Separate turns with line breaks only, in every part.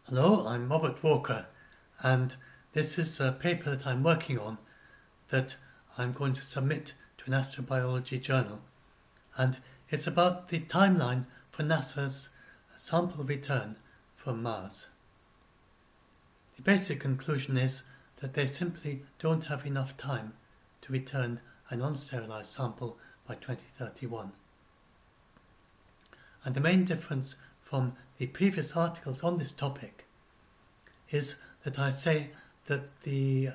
Hello, I'm Robert Walker, and this is a paper that I'm working on that I'm going to submit to an astrobiology journal. And it's about the timeline for NASA's sample return from Mars. The basic conclusion is that they simply don't have enough time to return an unsterilized sample by 2031. And the main difference from the previous articles on this topic is that I say that the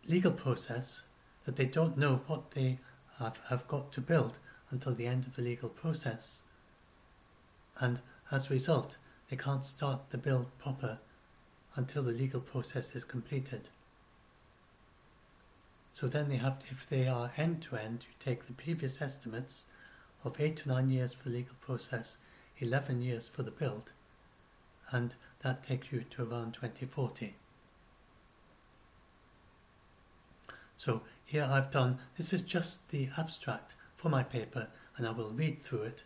legal process, that they don't know what they have got to build until the end of the legal process, and as a result they can't start the build proper until the legal process is completed. So then they have to, if they are end to end, you take the previous estimates of 8 to 9 years for the legal process, 11 years for the build, and that takes you to around 2040. So here I've done, this is just the abstract for my paper, and I will read through it,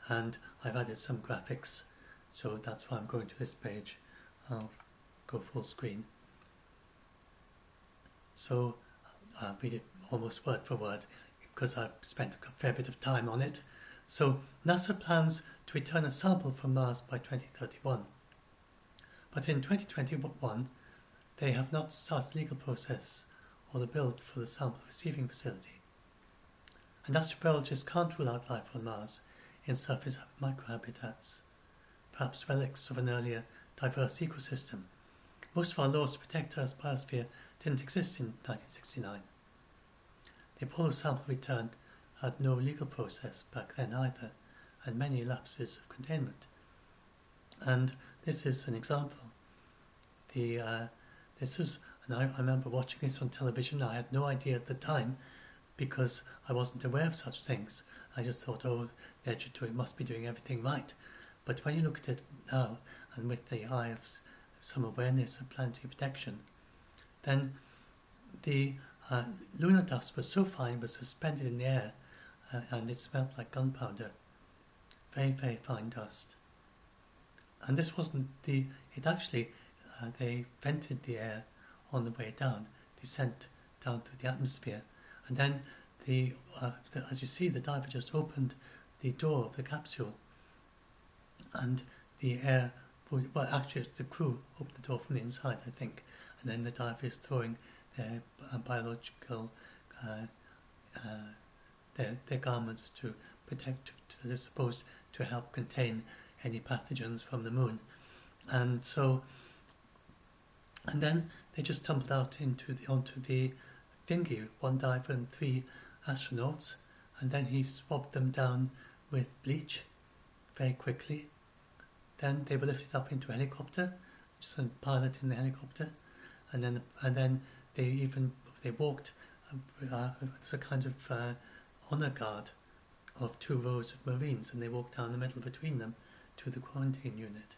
and I've added some graphics, so that's why I'm going to this page. I'll go full screen. So I'll read it almost word for word because I've spent a fair bit of time on it. So NASA plans to return a sample from Mars by 2031. But in 2021, they have not started the legal process or the build for the sample receiving facility. And astrobiologists can't rule out life on Mars in surface microhabitats, perhaps relics of an earlier diverse ecosystem. Most of our laws to protect Earth's biosphere didn't exist in 1969. The Apollo sample return had no legal process back then either, and many lapses of containment. And this is an example. This was, and I remember watching this on television. I had no idea at the time because I wasn't aware of such things. I just thought, oh, they must be doing everything right. But when you look at it now, and with the eye of some awareness of planetary protection, then the lunar dust was so fine, it was suspended in the air, and it smelled like gunpowder. Very, very fine dust. And this wasn't it actually, they vented the air on the way down, descent down through the atmosphere. And then, as you see, the diver just opened the door of the capsule, and the air, well, actually it's the crew opened the door from the inside, I think, and then the diver is throwing their biological, their garments to protect, they're supposed to help contain any pathogens from the moon. And so, and then they just tumbled out onto the dinghy, one diver and 3 astronauts, and then he swabbed them down with bleach very quickly. Then they were lifted up into a helicopter, just a pilot in the helicopter, and then they walked with a kind of honor guard of 2 rows of Marines, and they walked down the middle between them to the quarantine unit.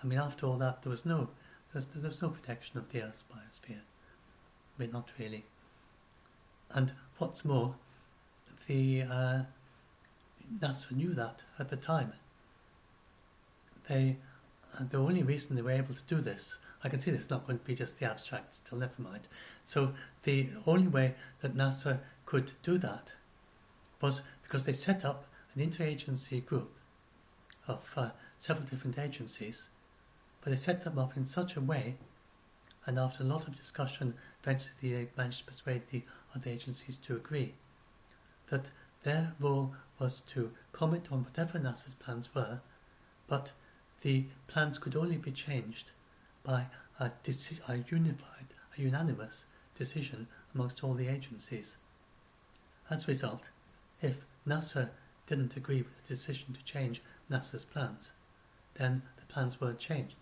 I mean, after all that, there was no protection of the Earth's biosphere. I mean, not really. And what's more, the NASA knew that at the time. The only reason they were able to do this, I can see this is not going to be just the abstract, still never mind. So the only way that NASA could do that was because they set up an interagency group of several different agencies, but they set them up in such a way, and after a lot of discussion, eventually they managed to persuade the other agencies to agree, that their role was to comment on whatever NASA's plans were, but the plans could only be changed by a unanimous decision amongst all the agencies. As a result, if NASA didn't agree with the decision to change NASA's plans, then the plans weren't changed.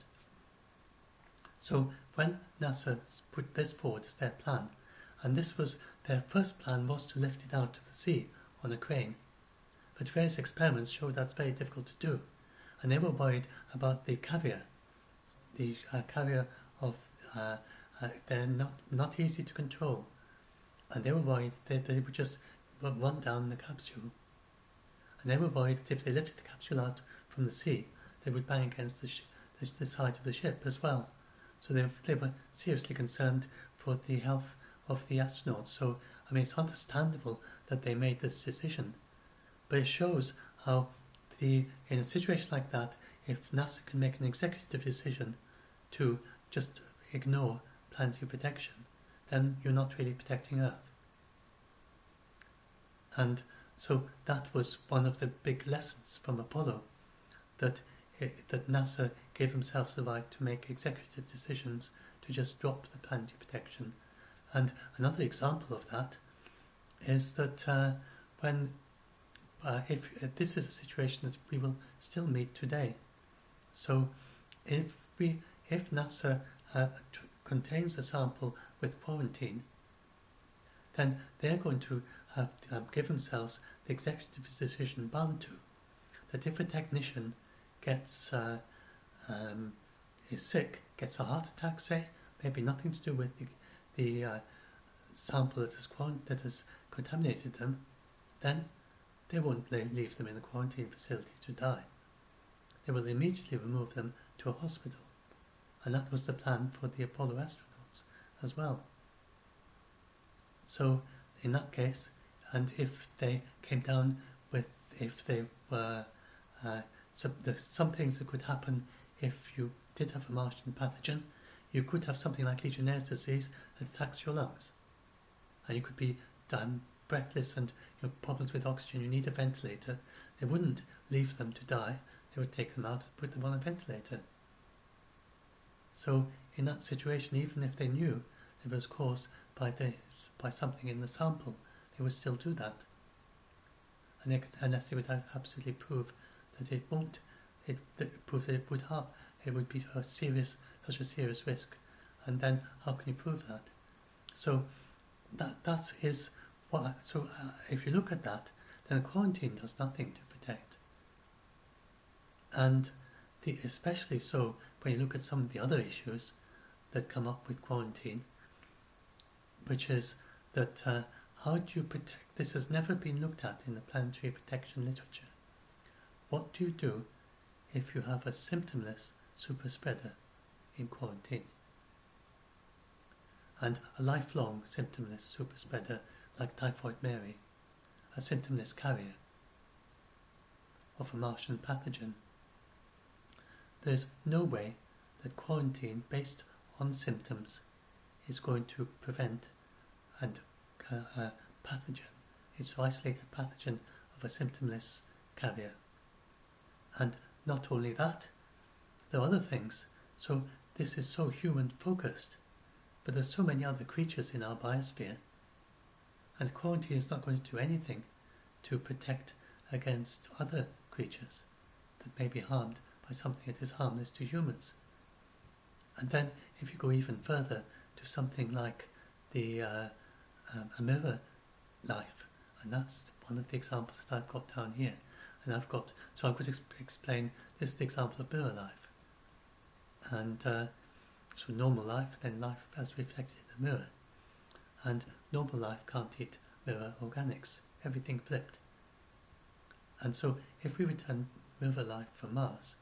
So when NASA put this forward as their plan, and their first plan was to lift it out of the sea on a crane, but various experiments showed that's very difficult to do, and they were worried about the carrier. The carrier of they're not easy to control, and they were worried that they would just run down the capsule, and they were worried that if they lifted the capsule out from the sea, they would bang against the side of the ship as well. So they were seriously concerned for the health of the astronauts. So, I mean, it's understandable that they made this decision. But it shows how in a situation like that, if NASA can make an executive decision to just ignore planetary protection, then you're not really protecting Earth. And so that was one of the big lessons from Apollo, that NASA gave themselves the right to make executive decisions to just drop the planetary protection. And another example of that is that if this is a situation that we will still meet today. So if NASA contains a sample with quarantine, then they're going to have to give themselves the executive decision bound to that if a technician gets is sick, gets a heart attack, say, maybe nothing to do with the sample that has contaminated them, then they won't leave them in the quarantine facility to die. They will immediately remove them to a hospital. And that was the plan for the Apollo astronauts as well. So in that case, and if they came down with, if they were, there's some things that could happen if you did have a Martian pathogen. You could have something like Legionnaire's disease that attacks your lungs. And you could be breathless and problems with oxygen, you need a ventilator. They wouldn't leave them to die. They would take them out and put them on a ventilator. So in that situation, even if they knew it was caused by something in the sample, they would still do that. And unless they would absolutely prove that it won't, prove that it would be such a serious risk. And then how can you prove that? So that is what. So if you look at that, then a quarantine does nothing to protect. And especially so when you look at some of the other issues that come up with quarantine, which is that how do you protect? This has never been looked at in the planetary protection literature. What do you do if you have a symptomless super spreader in quarantine? And a lifelong symptomless super spreader like Typhoid Mary, a symptomless carrier of a Martian pathogen. There's no way that quarantine based on symptoms is going to prevent a pathogen, it's an isolated pathogen of a symptomless carrier. And not only that, there are other things. So this is so human focused, but there's so many other creatures in our biosphere, and quarantine is not going to do anything to protect against other creatures that may be harmed by something that is harmless to humans. And then if you go even further to something like a mirror life, and that's one of the examples that I've got down here. And I'm going to explain, this is the example of mirror life. And so normal life, then life as reflected in the mirror. And normal life can't eat mirror organics, everything flipped. And so if we return mirror life from Mars,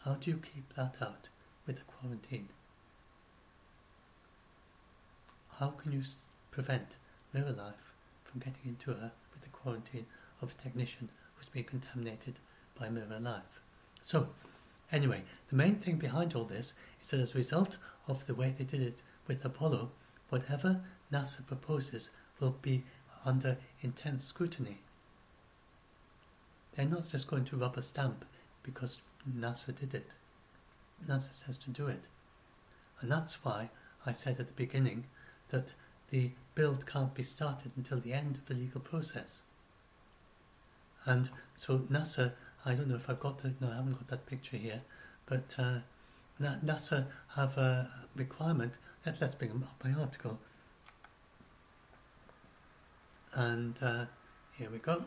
how do you keep that out with a quarantine? How can you prevent mirror life from getting into Earth with the quarantine of a technician who's been contaminated by mirror life? So anyway, the main thing behind all this is that as a result of the way they did it with Apollo, whatever NASA proposes will be under intense scrutiny. They're not just going to rubber stamp because NASA did it. NASA says to do it. And that's why I said at the beginning that the build can't be started until the end of the legal process. And so NASA, I don't know if I've got that, no I haven't got that picture here, but NASA have a requirement, let's bring up my article. And here we go.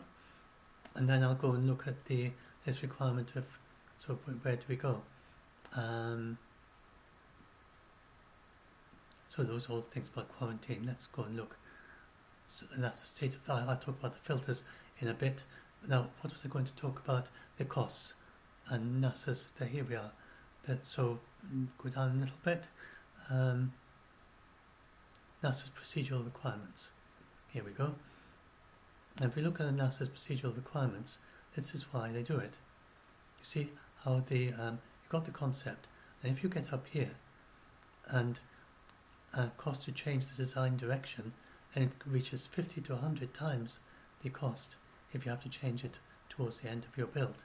And then I'll go and look at this requirement of, so where do we go? So those are all things about quarantine. Let's go and look. So that's the state of, I'll talk about the filters in a bit. Now, what was I going to talk about? The costs. and NASA's, here we are. So go down a little bit. NASA's procedural requirements. Here we go. And if we look at NASA's procedural requirements, this is why they do it. You see how they, you've got the concept, and if you get up here and cost to change the design direction, then it reaches 50 to 100 times the cost if you have to change it towards the end of your build.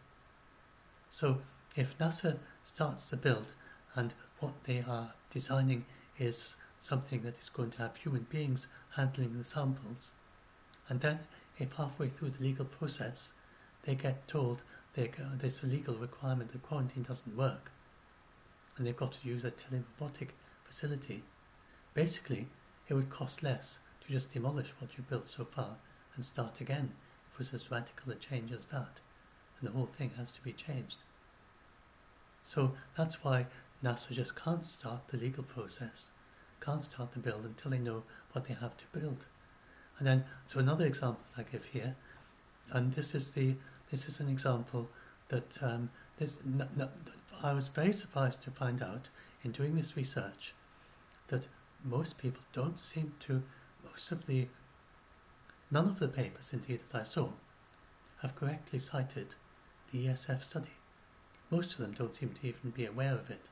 So if NASA starts the build and what they are designing is something that is going to have human beings handling the samples, and then if halfway through the legal process they get told there's a legal requirement that quarantine doesn't work and they've got to use a telerobotic facility, basically it would cost less to just demolish what you built so far and start again if it was as radical a change as that, and the whole thing has to be changed. So that's why NASA just can't start the legal process, can't start the build until they know what they have to build. And then, so another example that I give here, and this is an example that I was very surprised to find out in doing this research that most people don't seem to, none of the papers indeed that I saw have correctly cited the ESF study. Most of them don't seem to even be aware of it.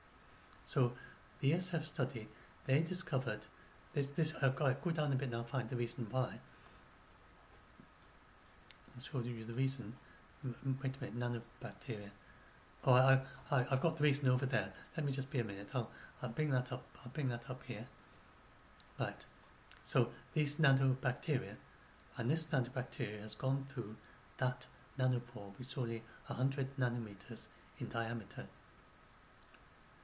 So the ESF study, they discovered this. I've got to go down a bit and I'll find the reason why. I'll show you the reason. Wait a minute, nanobacteria. Oh, I've got the reason over there. Let me just be a minute. I'll bring that up. I'll bring that up here. Right. So these nanobacteria, and this nanobacteria has gone through that nanopore, which is only 100 nanometers in diameter.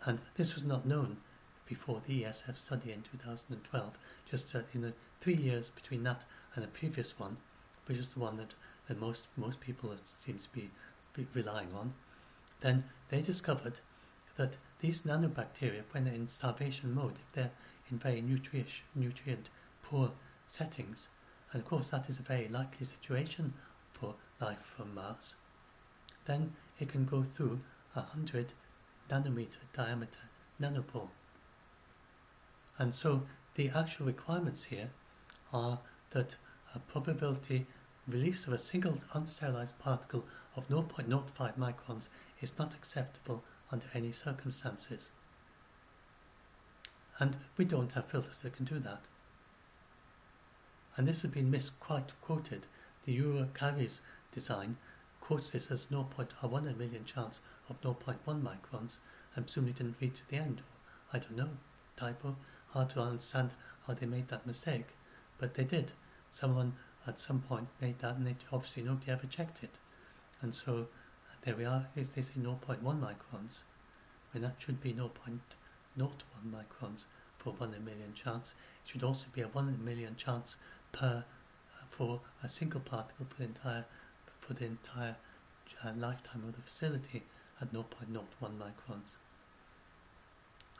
And this was not known before the ESF study in 2012, just in the 3 years between that and the previous one, which is the one that most people seem to be relying on. Then they discovered that these nanobacteria, when they're in starvation mode, if they're in very nutrient poor settings, and of course that is a very likely situation for life from Mars, then it can go through 100 nanometer diameter nanopore. And so the actual requirements here are that a probability release of a single unsterilized particle of 0.05 microns is not acceptable under any circumstances. And we don't have filters that can do that. And this has been misquoted. The Eurocarries design quotes this as 1 in a million chance of 0.1 microns, and presumably didn't read to the end, or I don't know, typo. Hard to understand how they made that mistake, but they did. Someone at some point made that, and obviously nobody ever checked it. And so there we are. They say 0.1 microns, when that should be 0.01 microns for 1 in a million chance. It should also be a 1 in a million chance per for a single particle for the entire lifetime of the facility at 0.01 microns.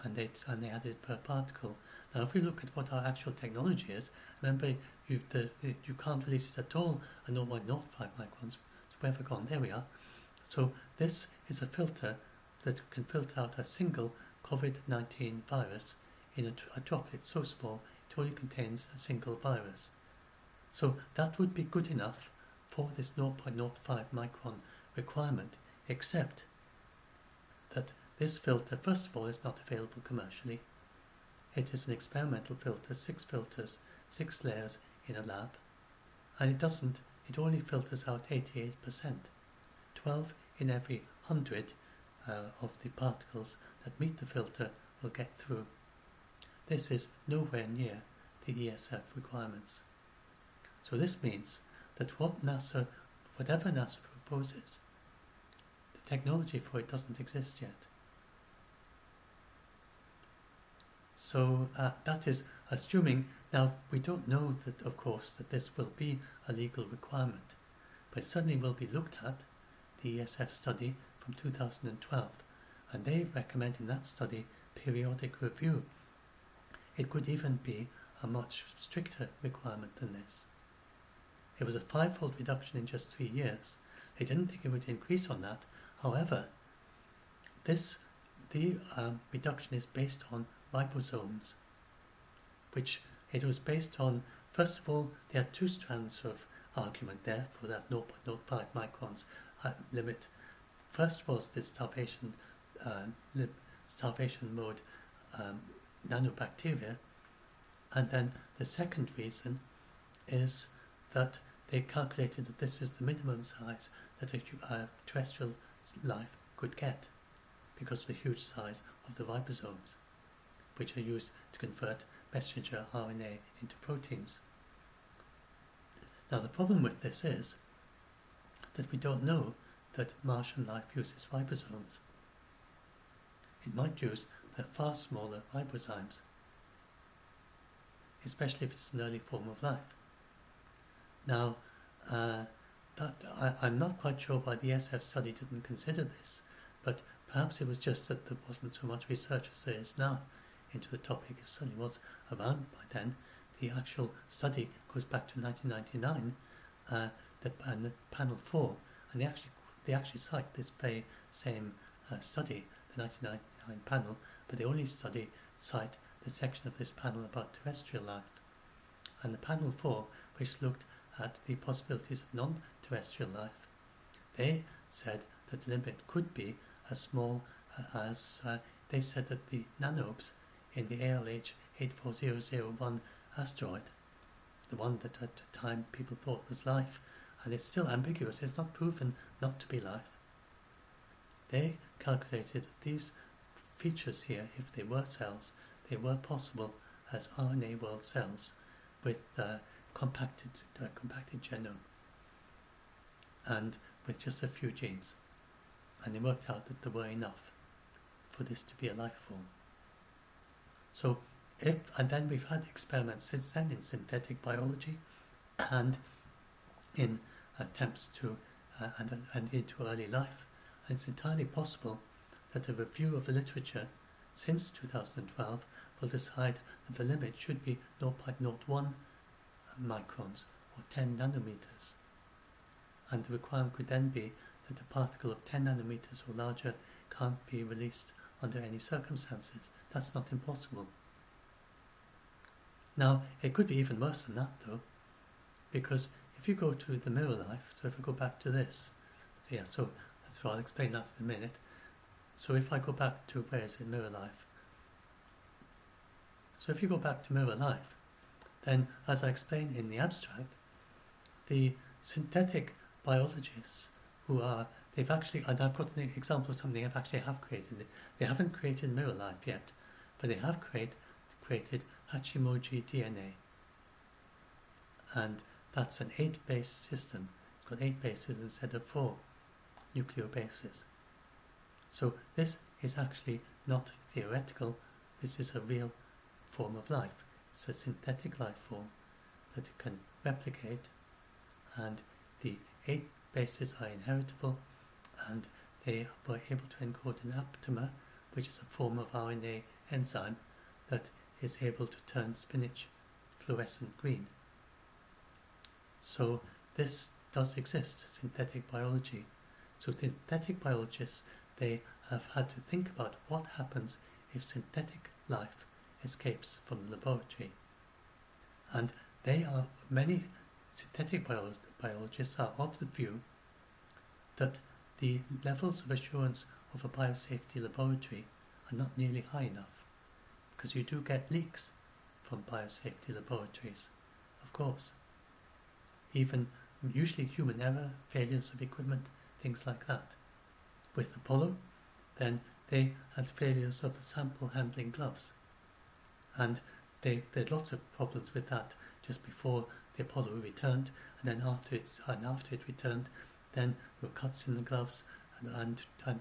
And they added per particle. Now, if we look at what our actual technology is, remember you can't release it at all at 0.05 microns. So where have we gone? There we are. So this is a filter that can filter out a single COVID-19 virus in a droplet so small it only contains a single virus. So that would be good enough for this 0.05 micron requirement, except that this filter, first of all, is not available commercially. It is an experimental filter, 6 filters, 6 layers in a lab, and it only filters out 88%. 12 in every 100 of the particles that meet the filter will get through. This is nowhere near the ESF requirements. So this means that whatever NASA proposes, the technology for it doesn't exist yet. So that is assuming, now we don't know that, of course, that this will be a legal requirement, but it certainly will be looked at, the ESF study from 2012, and they recommend in that study periodic review. It could even be a much stricter requirement than this. It was a 5-fold reduction in just 3 years. They didn't think it would increase on that. However, the reduction is based on ribosomes, which it was based on. First of all, there are two strands of argument there for that 0.05 microns limit. First was the starvation mode nanobacteria, and then the second reason is that they calculated that this is the minimum size that a terrestrial life could get because of the huge size of the ribosomes, which are used to convert messenger RNA into proteins. Now the problem with this is that we don't know that Martian life uses ribosomes. It might use the far smaller ribozymes, especially if it's an early form of life. Now, I'm not quite sure why the SF study didn't consider this, but perhaps it was just that there wasn't so much research as there is now into the topic. It certainly was around by then. The actual study goes back to 1999, the panel 4, and they actually cite this very same study, the 1999 panel, but they only cite the section of this panel about terrestrial life. And the panel 4, which looked at the possibilities of non-terrestrial life, they said that the limit could be as small as, they said that the nanobes in the ALH 84001 asteroid, the one that at the time people thought was life, and it's still ambiguous, it's not proven not to be life. They calculated that these features here, if they were cells, they were possible as RNA world cells with compacted genome and with just a few genes. And they worked out that there were enough for this to be a life form. So and then we've had experiments since then in synthetic biology and in attempts to and into early life. And it's entirely possible that a review of the literature since 2012 will decide that the limit should be 0.01 microns or 10 nanometers. And the requirement could then be that a particle of 10 nanometers or larger can't be released under any circumstances. That's not impossible. Now, it could be even worse than that though, because if you go to the mirror life, so if I go back to this, so that's why I'll explain that in a minute. So if I go back to, where is it, mirror life? So if you go back to mirror life, then as I explained in the abstract, the synthetic biologists who are, they've actually, and I've got an example of something they actually have created. They haven't created mirror life yet, but they have created Hachimoji Dna. And that's an 8-base system. It's got 8 bases instead of 4 nucleobases. So this is actually not theoretical, this is a real form of life. It's a synthetic life form that can replicate, and the 8 bases are inheritable, and they were able to encode an aptamer, which is a form of RNA enzyme that is able to turn spinach fluorescent green. So this does exist, synthetic biology. So synthetic biologists, they have had to think about what happens if synthetic life escapes from the laboratory. And many synthetic biologists are of the view that the levels of assurance of a biosafety laboratory are not nearly high enough, because you do get leaks from biosafety laboratories, of course. Even usually human error, failures of equipment, things like that. With Apollo, then they had failures of the sample handling gloves, and they had lots of problems with that just before the Apollo returned, and then after it returned, then there were cuts in the gloves, and a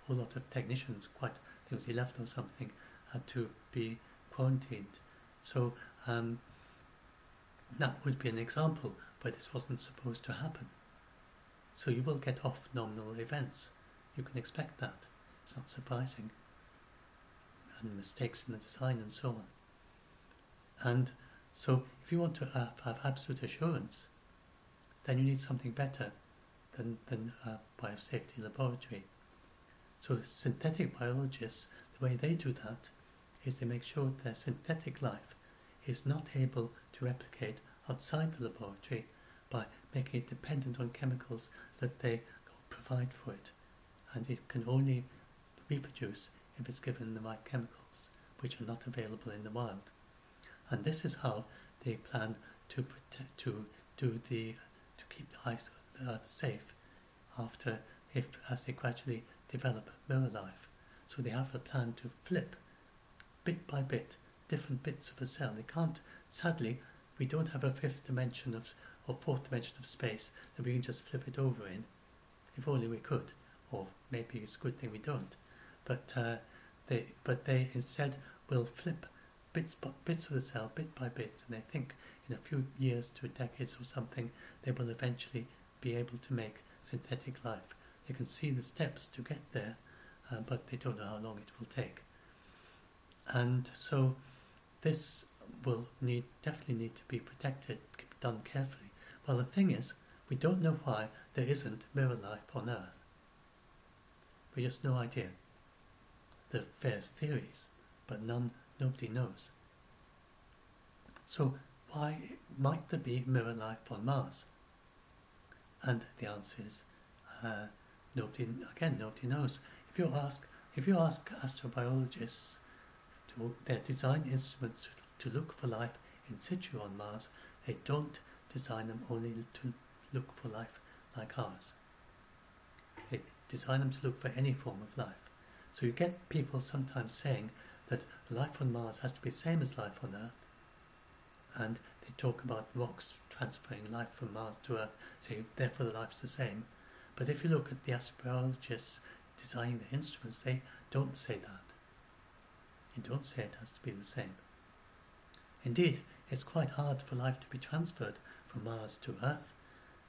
whole lot of technicians, I think it was 11 or something, had to be quarantined. So that would be an example where this wasn't supposed to happen. So you will get off-nominal events. You can expect that. It's not surprising. And mistakes in the design and so on. And so if you want to have absolute assurance, then you need something better than a biosafety laboratory. So the synthetic biologists, the way they do that is they make sure their synthetic life is not able to replicate outside the laboratory by making it dependent on chemicals that they provide for it. And it can only reproduce if it's given the right chemicals, which are not available in the wild. And this is how they plan to protect, to keep the Earth safe as they gradually develop mirror life. So they have a plan to flip bit by bit different bits of a cell. They can't, sadly, we don't have a fifth dimension or fourth dimension of space that we can just flip it over in. If only we could, or maybe it's a good thing we don't. But they instead will flip bits of the cell bit by bit, and they think in a few years to decades or something they will eventually be able to make synthetic life. They can see the steps to get there, but they don't know how long it will take. And so this will definitely need to be protected, done carefully. Well, the thing is, we don't know why there isn't mirror life on Earth. We just no idea. There are various theories, but nobody knows. So why might there be mirror life on Mars? And the answer is nobody knows. If you ask astrobiologists to their design instruments to look for life in situ on Mars, they don't design them only to look for life like ours. They design them to look for any form of life. So you get people sometimes saying that life on Mars has to be the same as life on Earth, and they talk about rocks transferring life from Mars to Earth, so therefore the life's the same. But if you look at the astrobiologists designing the instruments, they don't say that. They don't say it has to be the same. Indeed, it's quite hard for life to be transferred from Mars to Earth.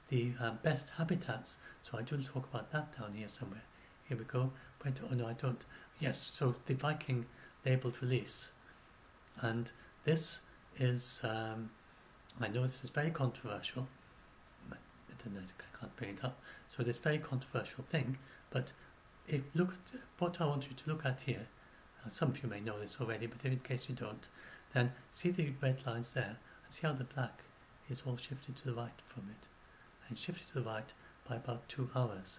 The best habitats, so I do talk about that down here somewhere. Here we go. Oh no, I don't. Yes, so the Viking labelled release. And this is, I know this is very controversial, but I can't bring it up. So this very controversial thing, but if look at what I want you to look at here. Some of you may know this already, but in case you don't, then see the red lines there, and see how the black is all shifted to the right from it. And shifted to the right by about 2 hours.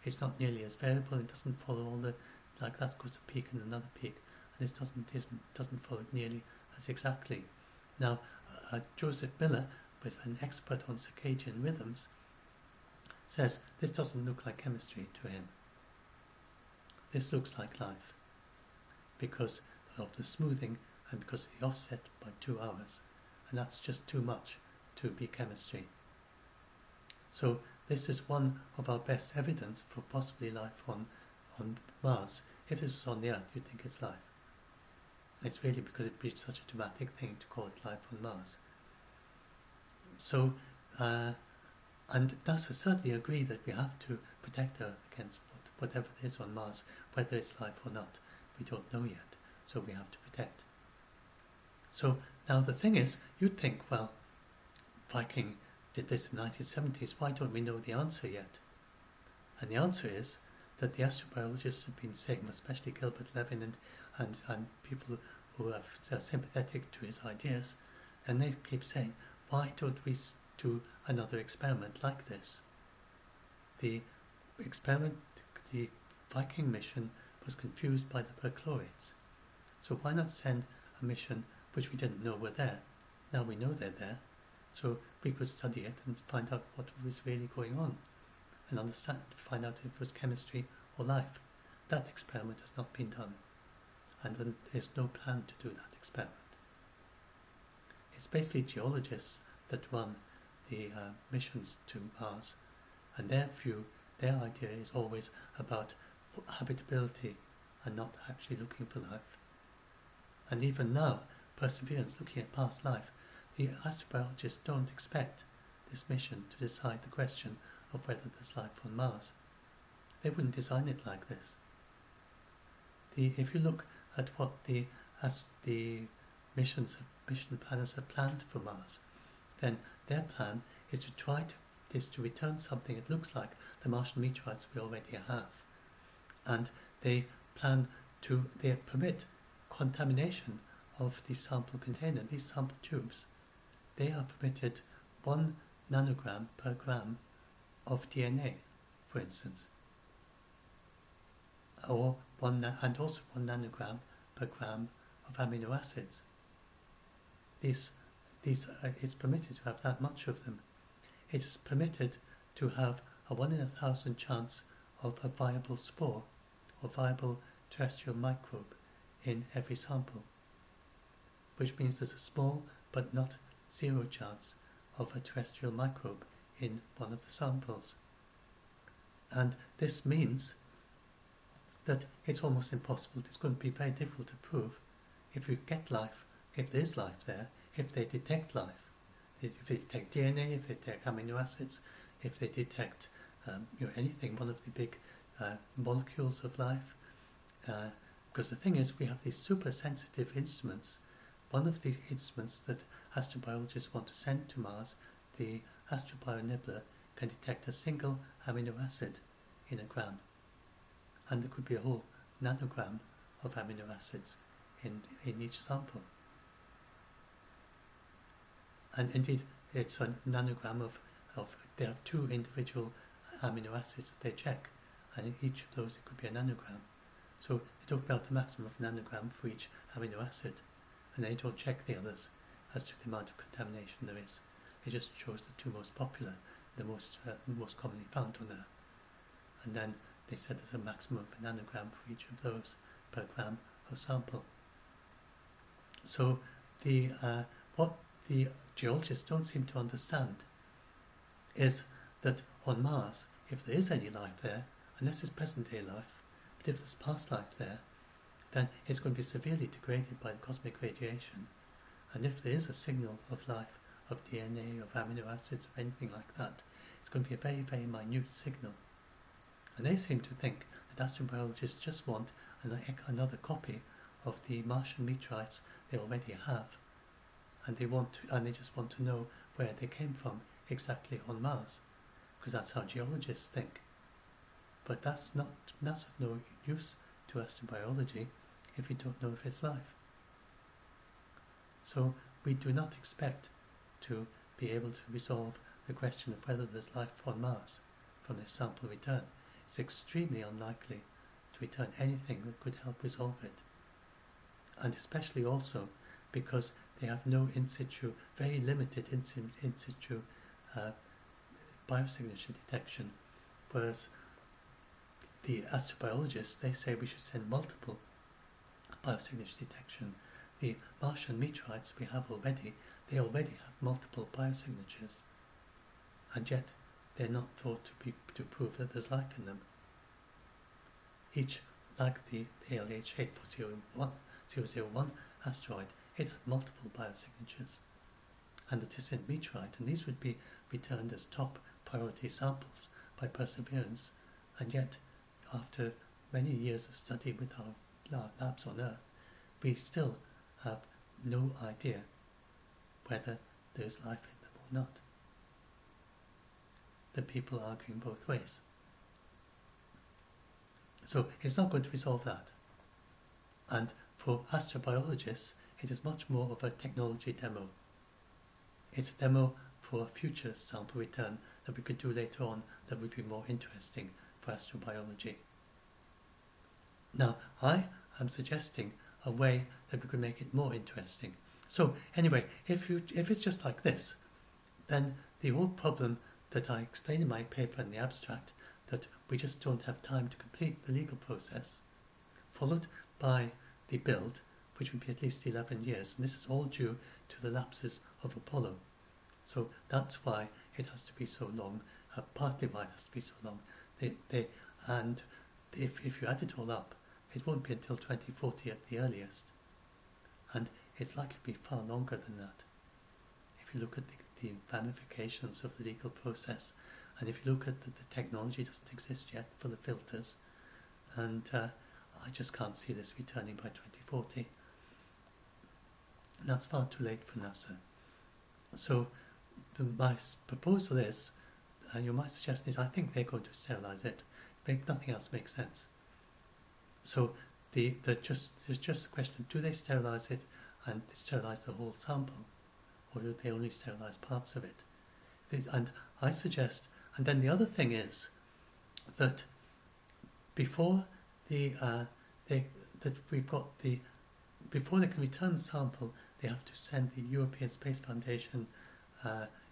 It's not nearly as variable, it doesn't follow all the, like that goes a peak and another peak, and this doesn't follow it nearly as exactly. Now, Joseph Miller, with an expert on circadian rhythms, says this doesn't look like chemistry to him. This looks like life, because of the smoothing and because of the offset by 2 hours, and that's just too much to be chemistry. So this is one of our best evidence for possibly life on Mars. If this was on the Earth, you'd think it's life. It's really because it'd be such a dramatic thing to call it life on Mars. So, and NASA certainly agree that we have to protect Earth against whatever it is on Mars, whether it's life or not. We don't know yet, so we have to protect. So now the thing is, you'd think, well, Viking did this in the 1970s, why don't we know the answer yet? And the answer is that the astrobiologists have been saying, especially Gilbert Levin and people who are sympathetic to his ideas, and they keep saying, why don't we do another experiment like this? The Viking mission was confused by the perchlorates. So why not send a mission which we didn't know were there? Now we know they're there, so we could study it and find out what was really going on and find out if it was chemistry or life. That experiment has not been done, and there's no plan to do that experiment. It's basically geologists that run the missions to Mars, and their idea is always about habitability and not actually looking for life. And even now, Perseverance, looking at past life, the astrobiologists don't expect this mission to decide the question of whether there's life on Mars. They wouldn't design it like this. If you look at what the mission planners have planned for Mars, then their plan is to return something that looks like the Martian meteorites we already have. and they permit contamination of the sample container, these sample tubes. They are permitted 1 nanogram per gram of DNA, for instance, or and also 1 nanogram per gram of amino acids. It's permitted to have that much of them. It is permitted to have a 1 in 1,000 chance of a viable spore or viable terrestrial microbe in every sample, which means there's a small but not zero chance of a terrestrial microbe in one of the samples. And this means that it's almost impossible, it's going to be very difficult to prove if you get life, if there is life there, if they detect life, if they detect DNA, if they detect amino acids, if they detect anything, one of the big molecules of life. Because the thing is, we have these super sensitive instruments. One of the instruments that astrobiologists want to send to Mars, the AstroBioNibbler, can detect a single amino acid in a gram. And there could be a whole nanogram of amino acids in each sample. And indeed, it's a nanogram of they have 2 individual amino acids that they check, and in each of those it could be a nanogram. So they talk about the maximum of nanogram for each amino acid, and they don't check the others as to the amount of contamination there is. They just chose the 2 most popular, the most commonly found on Earth. And then they said there's a maximum of a nanogram for each of those per gram of sample. So what the geologists don't seem to understand is that on Mars, if there is any life there, unless it's present-day life, but if there's past life there, then it's going to be severely degraded by the cosmic radiation. And if there is a signal of life, of DNA, of amino acids, of anything like that, it's going to be a very, very minute signal. And they seem to think that astrobiologists just want another copy of the Martian meteorites they already have, and they just want to know where they came from exactly on Mars, because that's how geologists think. But that's of no use to astrobiology if you don't know if it's life. So we do not expect to be able to resolve the question of whether there's life on Mars from this sample return. It's extremely unlikely to return anything that could help resolve it. And especially also because they have no in situ, very limited in situ biosignature detection, whereas the astrobiologists, they say we should send multiple biosignature detection. The Martian meteorites we have already, they already have multiple biosignatures, and yet they're not thought to prove that there's life in them. Each, like the ALH 84001 asteroid, it had multiple biosignatures, and the Tisint meteorite, and these would be returned as top priority samples by Perseverance, and yet after many years of study with our labs on Earth, we still have no idea whether there's life in them or not. The people are arguing both ways. So it's not going to resolve that. And for astrobiologists, it is much more of a technology demo. It's a demo for a future sample return that we could do later on that would be more interesting for astrobiology. Now, I am suggesting a way that we could make it more interesting. So anyway, if it's just like this, then the old problem that I explain in my paper in the abstract, that we just don't have time to complete the legal process, followed by the build, which would be at least 11 years, and this is all due to the lapses of Apollo. So that's why it has to be so long, partly why it has to be so long. And if you add it all up, it won't be until 2040 at the earliest, and it's likely to be far longer than that. If you look at the ramifications of the legal process, and if you look at the technology doesn't exist yet for the filters, and I just can't see this returning by 2040. And that's far too late for NASA. So my proposal is, and my suggestion is, I think they're going to sterilize it. Nothing else makes sense. So there's just a question of, do they sterilize it and sterilize the whole sample, or do they only sterilize parts of it? And I suggest, and then the other thing is that before before they can return the sample, they have to send the European Space Foundation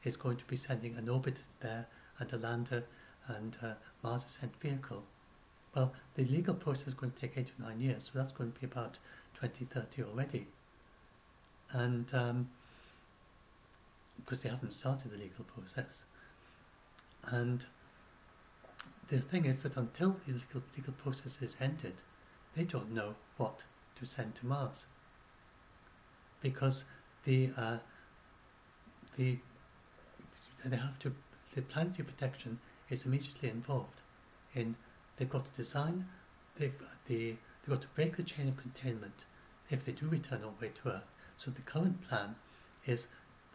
is going to be sending an orbiter there and a lander and a Mars ascent vehicle. Well, the legal process is going to take 8 to 9 years, so that's going to be about 2030 already. And because they haven't started the legal process. And the thing is that until the legal process is ended, they don't know what to send to Mars. Because the planetary protection is immediately involved in, they've got to design, they've got to break the chain of containment if they do return all the way to Earth. So the current plan is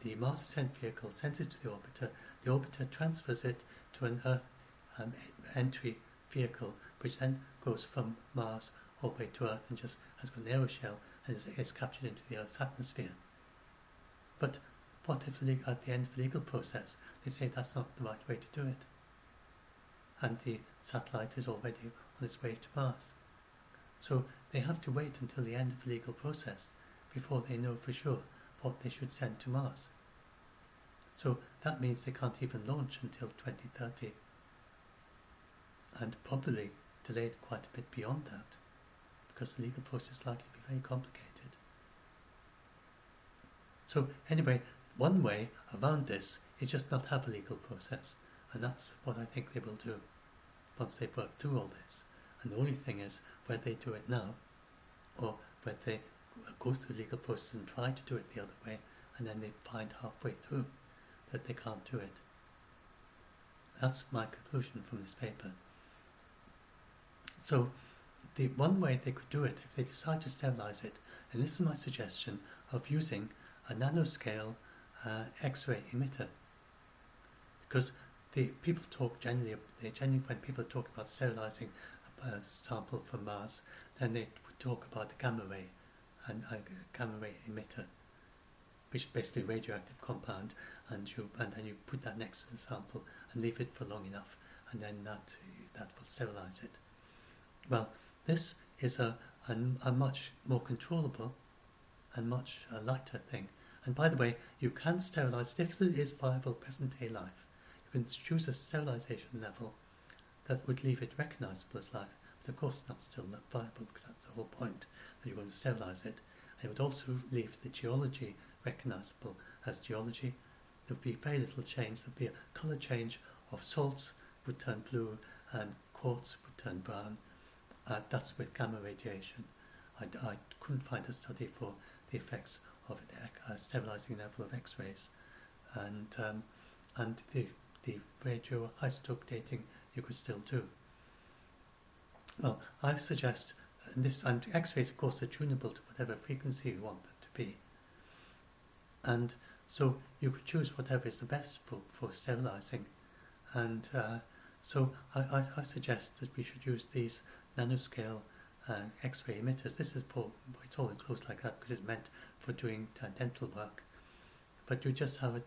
the Mars ascent vehicle sends it to the orbiter transfers it to an Earth entry vehicle, which then goes from Mars all the way to Earth and just has got an aeroshell and is captured into the Earth's atmosphere. But what if at the end of the legal process they say that's not the right way to do it, and the satellite is already on its way to Mars? So they have to wait until the end of the legal process before they know for sure what they should send to Mars. So that means they can't even launch until 2030, and probably delayed quite a bit beyond that, because the legal process is likely to be very complicated. So anyway, one way around this is just not have a legal process, and that's what I think they will do once they've worked through all this. And the only thing is whether they do it now, or whether they go through the legal process and try to do it the other way, and then they find halfway through that they can't do it. That's my conclusion from this paper. So the one way they could do it, if they decide to sterilize it, and this is my suggestion of using a nanoscale X-ray emitter. Because the people talk generally, when people talk about sterilizing a sample from Mars, then they would talk about a gamma ray, and a gamma ray emitter, which is basically a radioactive compound, and then you put that next to the sample and leave it for long enough, and then that will sterilize it. Well, this is a much more controllable and much lighter thing. And by the way, you can sterilize it if there is viable present-day life. You can choose a sterilization level that would leave it recognizable as life. But of course that's still not viable, because that's the whole point, that you're going to sterilize it. And it would also leave the geology recognizable as geology. There would be very little change. There would be a color change of salts would turn blue and quartz would turn brown. That's with gamma radiation. I couldn't find a study for the effects of sterilizing level of X-rays, and the radioisotope dating you could still do. Well, I suggest and X-rays, of course, are tunable to whatever frequency you want them to be, and so you could choose whatever is the best for sterilizing, and so I suggest that we should use these nanoscale X-ray emitters. This is it's all enclosed like that because it's meant for doing dental work. But you just have a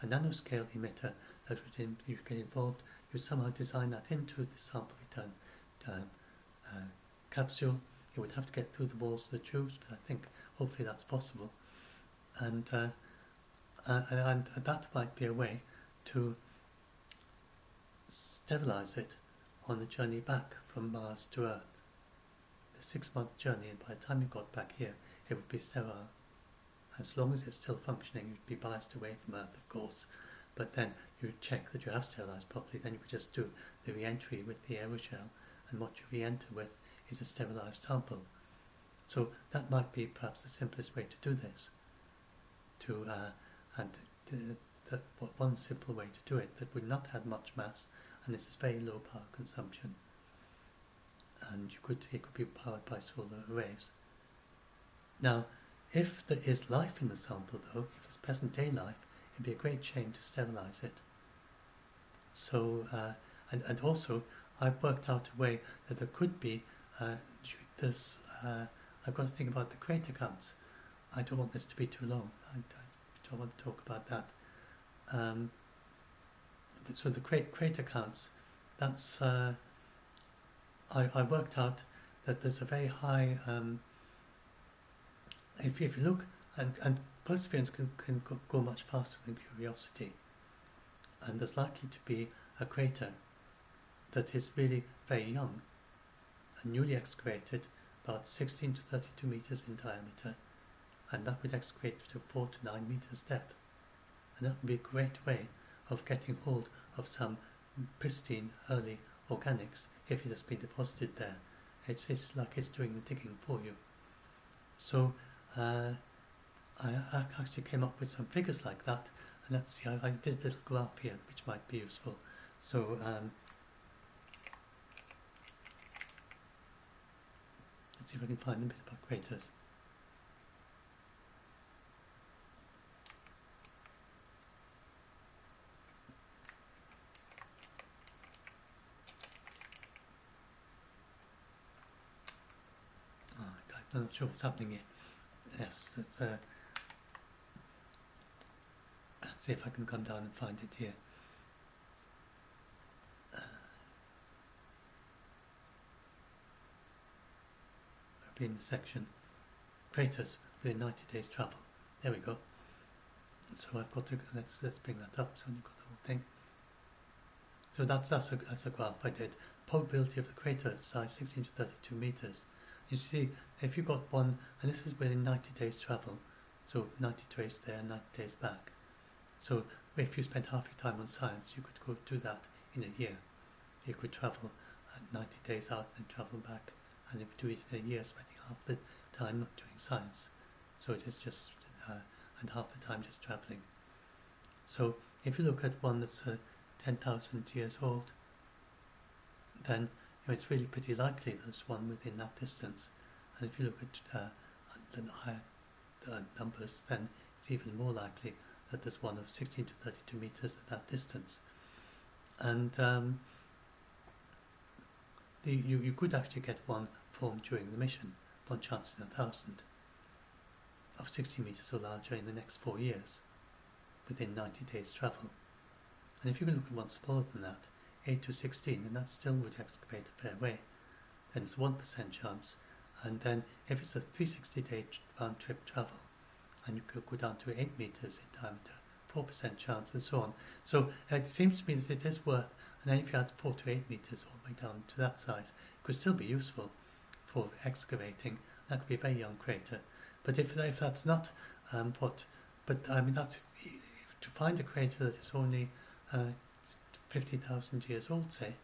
nanoscale emitter that would you get involved. You somehow design that into the sample return capsule. You would have to get through the walls of the tubes, but I think hopefully that's possible. And that might be a way to sterilize it on the journey back from Mars to Earth. The 6-month journey, and by the time you got back here, it would be sterile. As long as it's still functioning, you'd be biased away from Earth, of course, but then you check that you have sterilized properly. Then you could just do the re-entry with the aeroshell, and what you re-enter with is a sterilized sample. So that might be perhaps the simplest way to do this. One simple way to do it that would not have much mass, and this is very low power consumption. And it could be powered by solar arrays. Now, if there is life in the sample, though, if there's present-day life, it'd be a great shame to sterilize it. So, and also, I've worked out a way that there could be there's I've got to think about the crater counts. I don't want this to be too long. I don't want to talk about that. So the crater counts, that's I worked out that there's a very high if you look, and Perseverance can go much faster than Curiosity, and there's likely to be a crater that is really very young and newly excavated, about 16 to 32 meters in diameter, and that would excavate to 4 to 9 meters depth, and that would be a great way of getting hold of some pristine early organics if it has been deposited there. It's like it's doing the digging for you. So I actually came up with some figures like that, and let's see, I did a little graph here which might be useful. So let's see if I can find a bit about craters. I'm not sure what's happening here. Yes, let's see if I can come down and find it here. I'll be in the section craters within 90 days travel. There we go. So I've got to let's bring that up so you've got the whole thing. So that's a graph I did. Probability of the crater of size 16 to 32 meters. You see, if you got one, and this is within 90 days travel, so 90 days there, 90 days back. So if you spent half your time on science, you could go do that in a year. You could travel 90 days out and travel back, and if you do it in a year, spending half the time not doing science. So it is just, and half the time just travelling. So if you look at one that's 10,000 years old, then it's really pretty likely there's one within that distance. And if you look at the higher numbers, then it's even more likely that there's one of 16 to 32 meters at that distance. And you could actually get one formed during the mission, 1 chance in 1,000, of 60 meters or larger in the next 4 years, within 90 days travel. And if you can look at one smaller than that, 8 to 16, and that still would excavate a fair way, then it's 1% chance. And then if it's a 360-day round trip travel, and you could go down to 8 meters in diameter, 4% chance, and so on. So it seems to me that it is worth, and then if you add 4 to 8 meters all the way down to that size, it could still be useful for excavating. That could be a very young crater. But if that's not but I mean, that's, to find a crater that is only 50,000 years old, say,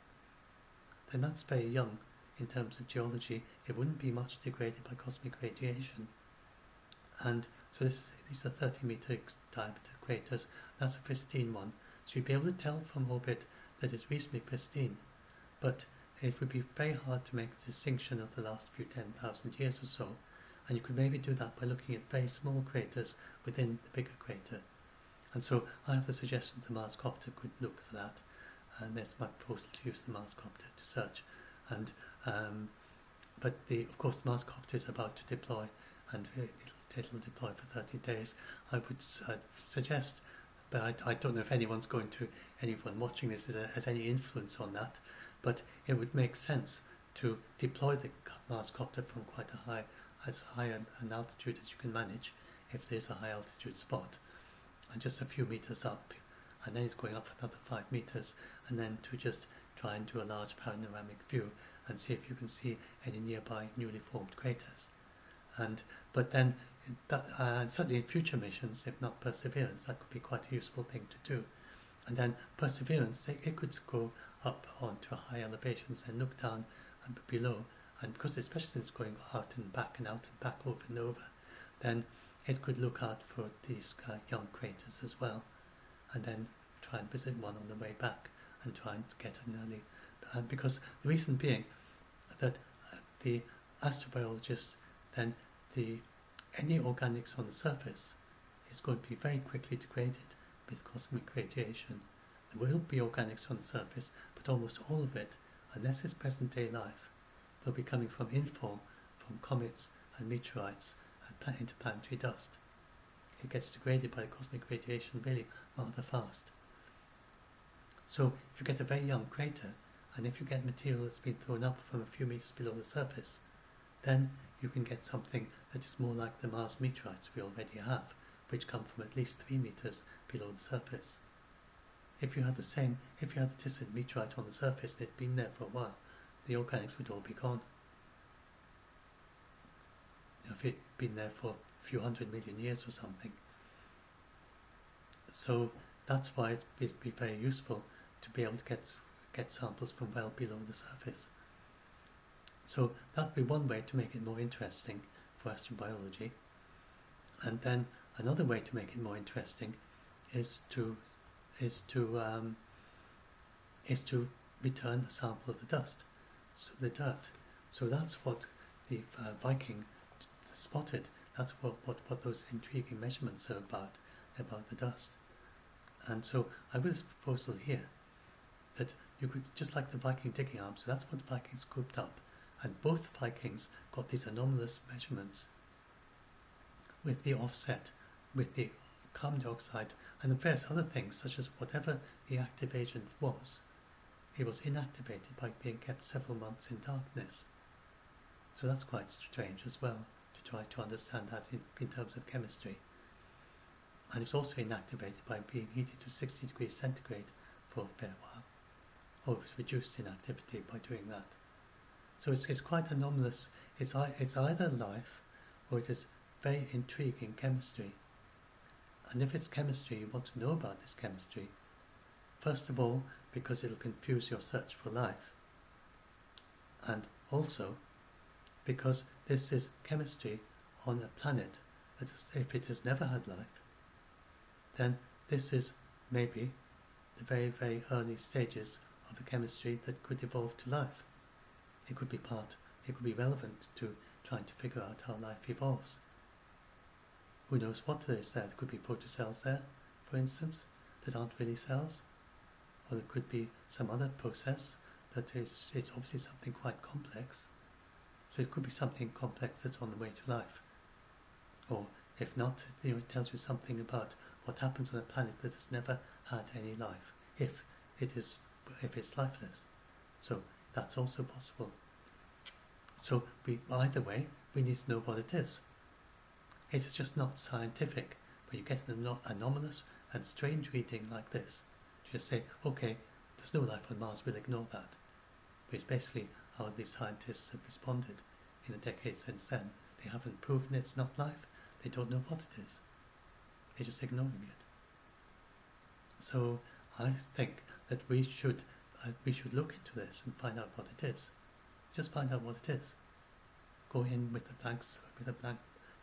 then that's very young in terms of geology. It wouldn't be much degraded by cosmic radiation. And so these are 30-meter diameter craters. That's a pristine one. So you'd be able to tell from orbit that it's reasonably pristine. But it would be very hard to make a distinction of the last few 10,000 years or so. And you could maybe do that by looking at very small craters within the bigger crater. And so I have the suggestion that the Mars copter could look for that. And there's my proposal to use the Mars copter to search. And but of course the Mars copter is about to deploy, and it'll deploy for 30 days. I would suggest, but I don't know if anyone watching this has any influence on that, but it would make sense to deploy the Mars copter from quite as high an altitude as you can manage, if there's a high altitude spot, and just a few meters up, and then it's going up another 5 meters, and then to just try and do a large panoramic view and see if you can see any nearby newly formed craters. But then certainly in future missions, if not Perseverance, that could be quite a useful thing to do. And then Perseverance, it could go up onto high elevations and look down and below, and because especially since it's going out and back over and over, then it could look out for these young craters as well, and then try and visit one on the way back and try and get an early, because the reason being that the astrobiologists, then any organics on the surface is going to be very quickly degraded with cosmic radiation. There will be organics on the surface, but almost all of it, unless it's present day life, they'll be coming from infall from comets and meteorites and interplanetary dust. It gets degraded by the cosmic radiation really rather fast. So if you get a very young crater, and if you get material that's been thrown up from a few meters below the surface, then you can get something that is more like the Mars meteorites we already have, which come from at least 3 meters below the surface. If you had the distant meteorite on the surface and it had been there for a while, the organics would all be gone. If it had been there for a few 100 million years or something. So that's why it'd be very useful to be able to get samples from well below the surface. So that'd be one way to make it more interesting for astrobiology. And then another way to make it more interesting is to return a sample of the dust, so the dirt. So that's what the Viking spotted. That's what those intriguing measurements are about the dust. And so I have this proposal here that you could, just like the Viking digging arms, so that's what the Vikings scooped up, and both Vikings got these anomalous measurements with the offset, with the carbon dioxide, and the various other things, such as whatever the active agent was, it was inactivated by being kept several months in darkness. So that's quite strange as well, to try to understand that in terms of chemistry. And it's also inactivated by being heated to 60 degrees centigrade for a fair while, or it was reduced in activity by doing that. So it's quite anomalous. It's either life, or it is very intriguing chemistry. And if it's chemistry, you want to know about this chemistry. First of all, because it'll confuse your search for life. And also, because this is chemistry on a planet that if it has never had life, then this is maybe the very, very early stages of the chemistry that could evolve to life. It could be relevant to trying to figure out how life evolves. Who knows what there is there? There could be protocells there, for instance, that aren't really cells. Or there could be some other process that it's obviously something quite complex. So it could be something complex that's on the way to life. Or if not, it tells you something about what happens on a planet that has never had any life, if it's lifeless. So that's also possible. So either way, we need to know what it is. It is just not scientific, but you get an anomalous and strange reading like this. You just say, okay, there's no life on Mars, we'll ignore that. But it's basically how these scientists have responded in the decades since then. They haven't proven it's not life, they don't know what it is. They're just ignoring it. So I think that we should look into this and find out what it is. Just find out what it is. Go in with a blank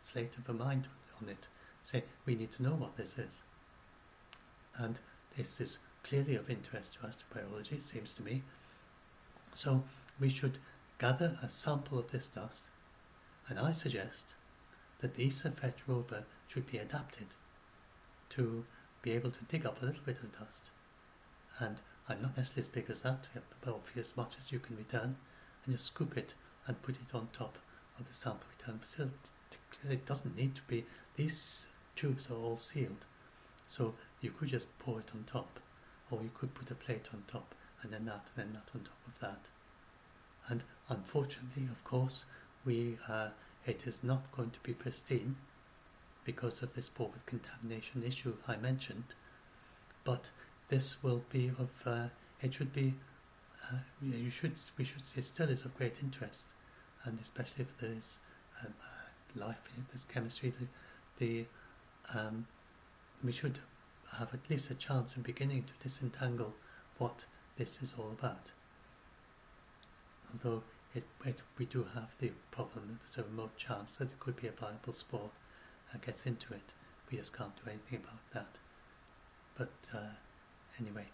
slate of a mind on it. Say, we need to know what this is. And this is clearly of interest to astrobiology, it seems to me. So we should gather a sample of this dust, and I suggest that the ESA-FET rover should be adapted to be able to dig up a little bit of dust. And I'm not necessarily as big as that, but obviously as much as you can return, and just scoop it and put it on top of the sample return facility. It doesn't need to be, these tubes are all sealed, so you could just pour it on top, or you could put a plate on top, and then that on top of that. And unfortunately, of course, it is not going to be pristine because of this forward contamination issue I mentioned, but this will be of, it still is of great interest, and especially if there is life in this chemistry, we should have at least a chance in beginning to disentangle what this is all about. Although we do have the problem that there's a remote chance that it could be a viable spore that gets into it. We just can't do anything about that. But anyway,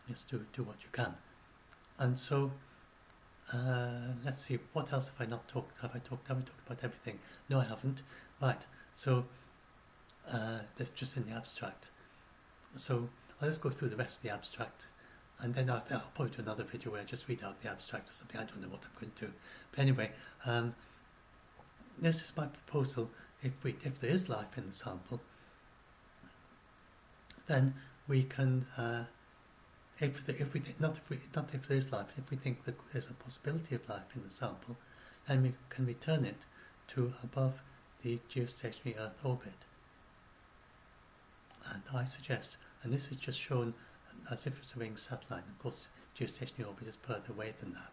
just do what you can. And so let's see, what else have I not talked? Have I talked about everything? No, I haven't. Right. So that's just in the abstract. So I'll just go through the rest of the abstract And then I'll probably do another video where I just read out the abstract or something. I don't know what I'm going to do. But anyway, this is my proposal. If there is life in the sample, then we can, if there is life, if we think that there's a possibility of life in the sample, then we can return it to above the geostationary Earth orbit. And I suggest, and this is just shown as if it's a ring satellite. Of course, geostationary orbit is further away than that.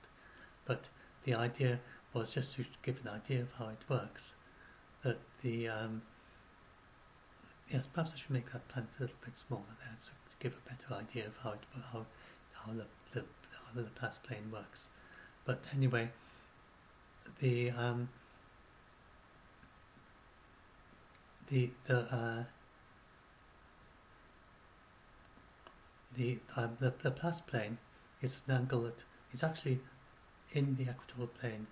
But the idea was just to give an idea of how it works. That the yes, perhaps I should make that plant a little bit smaller there, so to give a better idea of how the Laplace plane works. But anyway, the Laplace plane is an angle that is actually in the equatorial plane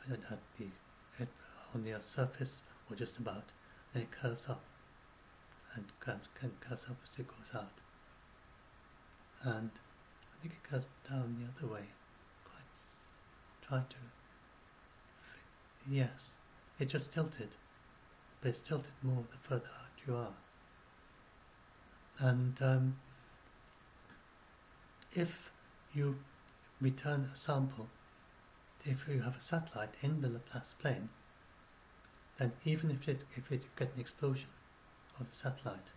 on the Earth's surface, or just about, and it curves up, and curves up as it goes out. And I think it curves down the other way. Yes, it's just tilted, but it's tilted more the further out you are. And if you return a sample, if you have a satellite in the Laplace plane, then even if you get an explosion of the satellite,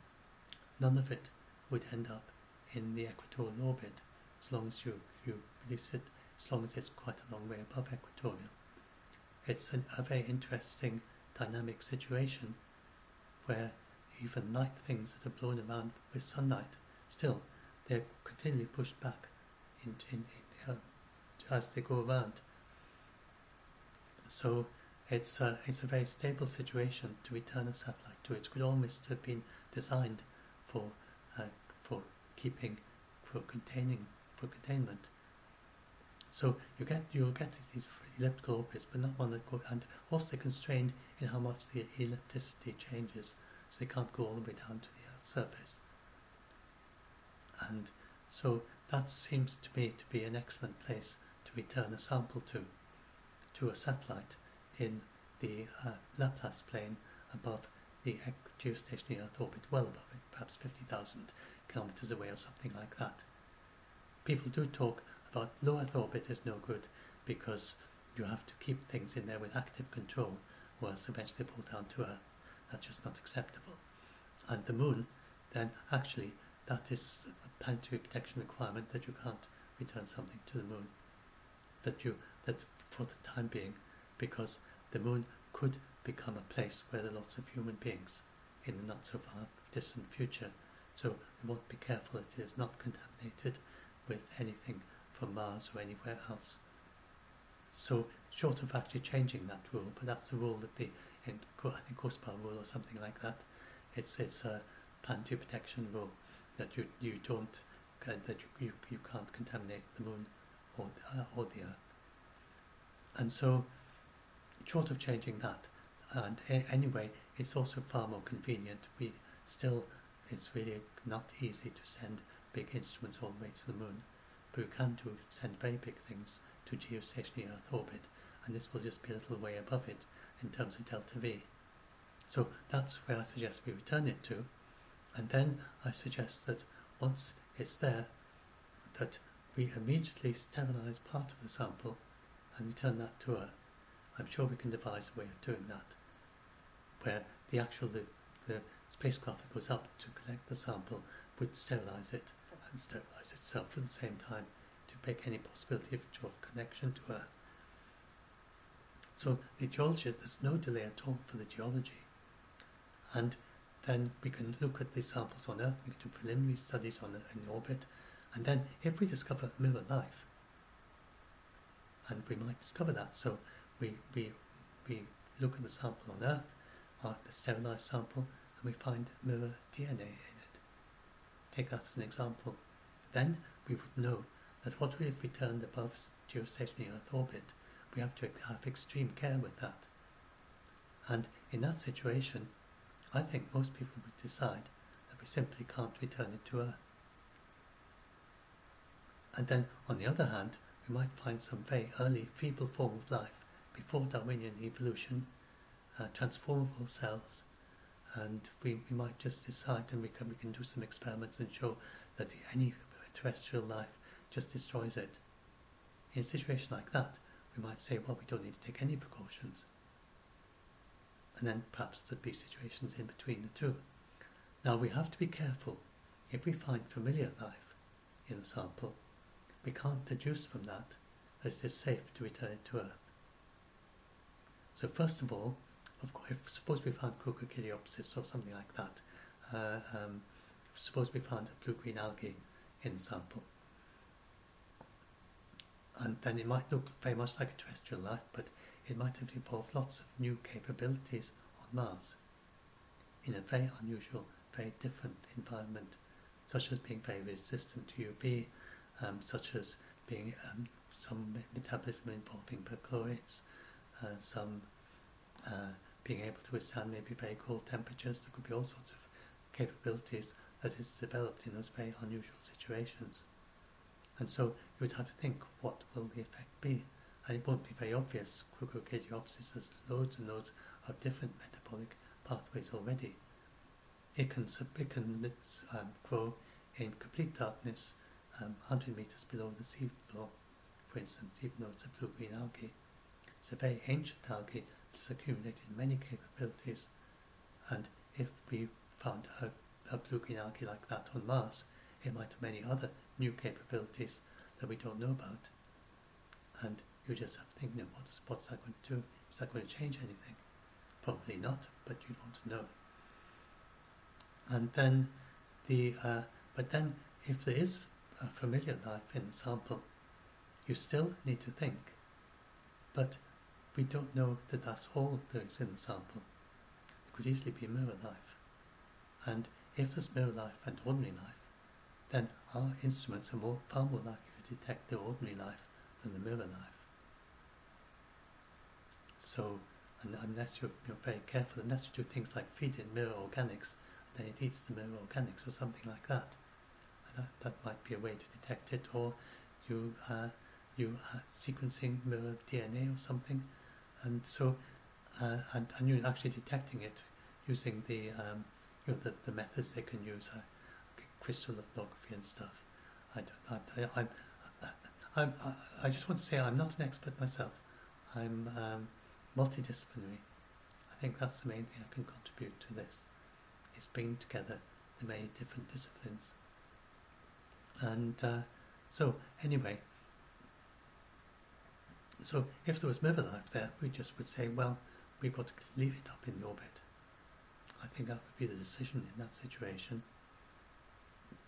none of it would end up in the equatorial orbit, as long as you release it, as long as it's quite a long way above equatorial. It's a very interesting dynamic situation where even light things that are blown around with sunlight, still they're continually pushed back as they go around. So it's a very stable situation to return a satellite to. It could almost have been designed for containment. So you'll get these elliptical orbits, but not one that go, and also they're constrained in how much the ellipticity changes, so they can't go all the way down to the Earth's surface. And so that seems to me to be an excellent place to return a sample to a satellite in the Laplace plane above the geostationary Earth orbit, well above it, perhaps 50,000 kilometers away or something like that. People do talk about low Earth orbit is no good because you have to keep things in there with active control, or else eventually they fall down to Earth. That's just not acceptable. And the Moon, then actually that is a planetary protection requirement, that you can't return something to the Moon. That for the time being, because the Moon could become a place where there are lots of human beings in the not so far distant future. So we want to be careful that it is not contaminated with anything from Mars or anywhere else. So short of actually changing that rule, but that's the rule that I think Coastpower rule or something like that. It's a planetary protection rule that you don't that you can't contaminate the Moon or the Earth. And so short of changing that, and anyway, it's also far more convenient. It's really not easy to send big instruments all the way to the Moon, but we can send very big things to geostationary Earth orbit, and this will just be a little way above it in terms of delta V. So that's where I suggest we return it to, and then I suggest that once it's there, that we immediately sterilize part of the sample and return that to Earth. I'm sure we can devise a way of doing that, where the spacecraft that goes up to collect the sample would sterilize it and sterilize itself at the same time to break any possibility of connection to Earth. So the geology, there's no delay at all for the geology. And then we can look at the samples on Earth, we can do preliminary studies in orbit, and then if we discover mirror life, and we might discover that, so we look at the sample on Earth, the sterilized sample, and we find mirror DNA in it. Take that as an example. Then we would know that what we have returned above geostationary Earth orbit, we have to have extreme care with that. And in that situation, I think most people would decide that we simply can't return it to Earth. And then, on the other hand, we might find some very early feeble form of life before Darwinian evolution, transformable cells, and we might just decide, and we can do some experiments and show that any terrestrial life just destroys it. In a situation like that, we might say, well, we don't need to take any precautions. And then perhaps there'd be situations in between the two. Now, we have to be careful. If we find familiar life in a sample, we can't deduce from that that it is safe to return it to Earth. So first of all, suppose we found Crocodiliopsis or something like that. Suppose we found a blue-green algae in the sample. And then it might look very much like a terrestrial life, but it might have involved lots of new capabilities on Mars in a very unusual, very different environment, such as being very resistant to UV, such as being some metabolism involving perchlorates, some being able to withstand maybe very cold temperatures. There could be all sorts of capabilities that is developed in those very unusual situations. And so you would have to think, what will the effect be? And it won't be very obvious. Crocodiliopsis has loads and loads of different metabolic pathways already. It can grow in complete darkness, 100 meters below the sea floor, for instance, even though it's a blue-green algae. It's a very ancient algae that's accumulated many capabilities, and if we found a blue-green algae like that on Mars, it might have many other new capabilities that we don't know about. And you just have to think, what's that going to do? Is that going to change anything? Probably not, but you'd want to know. And then but then if there is a familiar life in the sample, you still need to think, but we don't know that that's all there is in the sample. It could easily be mirror life. And if there's mirror life and ordinary life, then our instruments are far more likely to detect the ordinary life than the mirror life. So, unless you're very careful, unless you do things like feed it mirror organics, then it eats the mirror organics or something like that. And that might be a way to detect it, or you are sequencing mirror DNA or something, and so and you're actually detecting it using the methods they can use, crystallography and stuff. I just want to say I'm not an expert myself. I'm multidisciplinary. I think that's the main thing I can contribute to this, is bringing together the many different disciplines. And so anyway, so if there was mirror life there, we just would say, well, we've got to leave it up in the orbit. I think that would be the decision in that situation,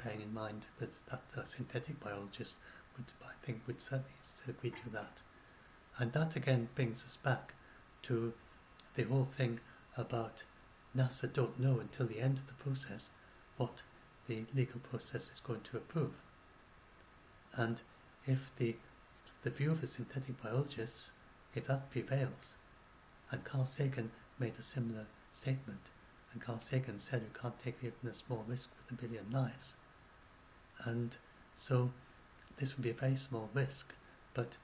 bearing in mind that synthetic biologist would certainly agree to that. And that again brings us back to the whole thing about NASA don't know until the end of the process what the legal process is going to approve. And if the view of the synthetic biologists, if that prevails, and Carl Sagan made a similar statement, and Carl Sagan said you can't take even a small risk with 1 billion lives. And so this would be a very small risk, but